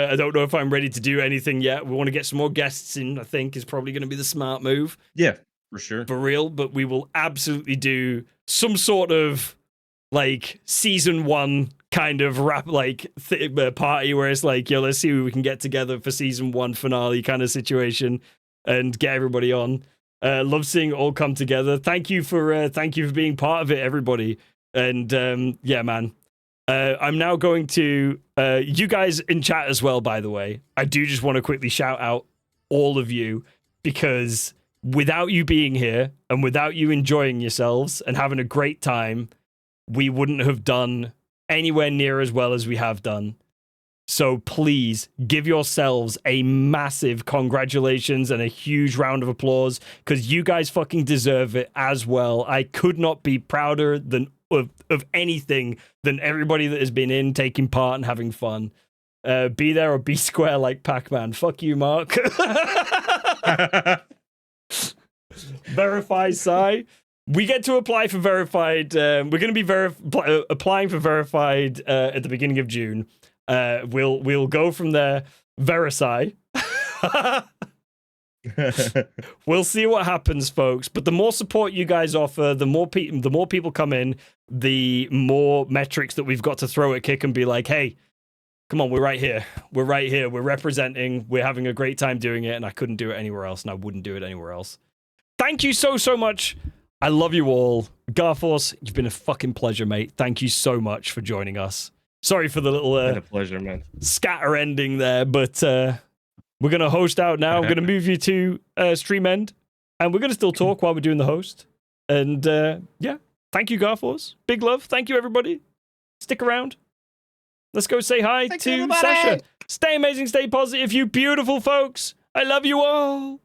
Speaker 3: ready to do anything yet. We want to get some more guests in. I think is probably going to be the smart move.
Speaker 4: Yeah, for sure,
Speaker 3: for real. But we will absolutely do some sort of like season 1 kind of party where it's like, yo, let's see who we can get together for season 1 finale kind of situation and get everybody on. Love seeing it all come together. Thank you for being part of it, everybody. And yeah, man. I'm now going to you guys in chat as well, by the way. I do just want to quickly shout out all of you, because without you being here and without you enjoying yourselves and having a great time, we wouldn't have done anywhere near as well as we have done. So please give yourselves a massive congratulations and a huge round of applause, because you guys fucking deserve it as well. I could not be prouder of anything than everybody that has been in, taking part and having fun. Be there or be square like Pac-Man. Fuck you, Mark. Verify Psy. We get to apply for verified. We're going to be applying for verified at the beginning of June. We'll go from there. Verify. We'll see what happens, folks. But the more support you guys offer, the more people come in, the more metrics that we've got to throw at Kick and be like, hey, come on, we're right here. We're right here. We're representing. We're having a great time doing it, and I couldn't do it anywhere else, and I wouldn't do it anywhere else. Thank you so much. I love you all. Garforce, you've been a fucking pleasure, mate. Thank you so much for joining us. Sorry for the little
Speaker 4: been a pleasure, man.
Speaker 3: Scatter ending there, but we're going to host out now. I'm going to move you to stream end, and we're going to still talk while we're doing the host. And yeah, thank you, Garforce. Big love. Thank you, everybody. Stick around. Let's go say hi to
Speaker 4: everybody.
Speaker 3: Sasha. Stay amazing, stay positive, you beautiful folks. I love you all.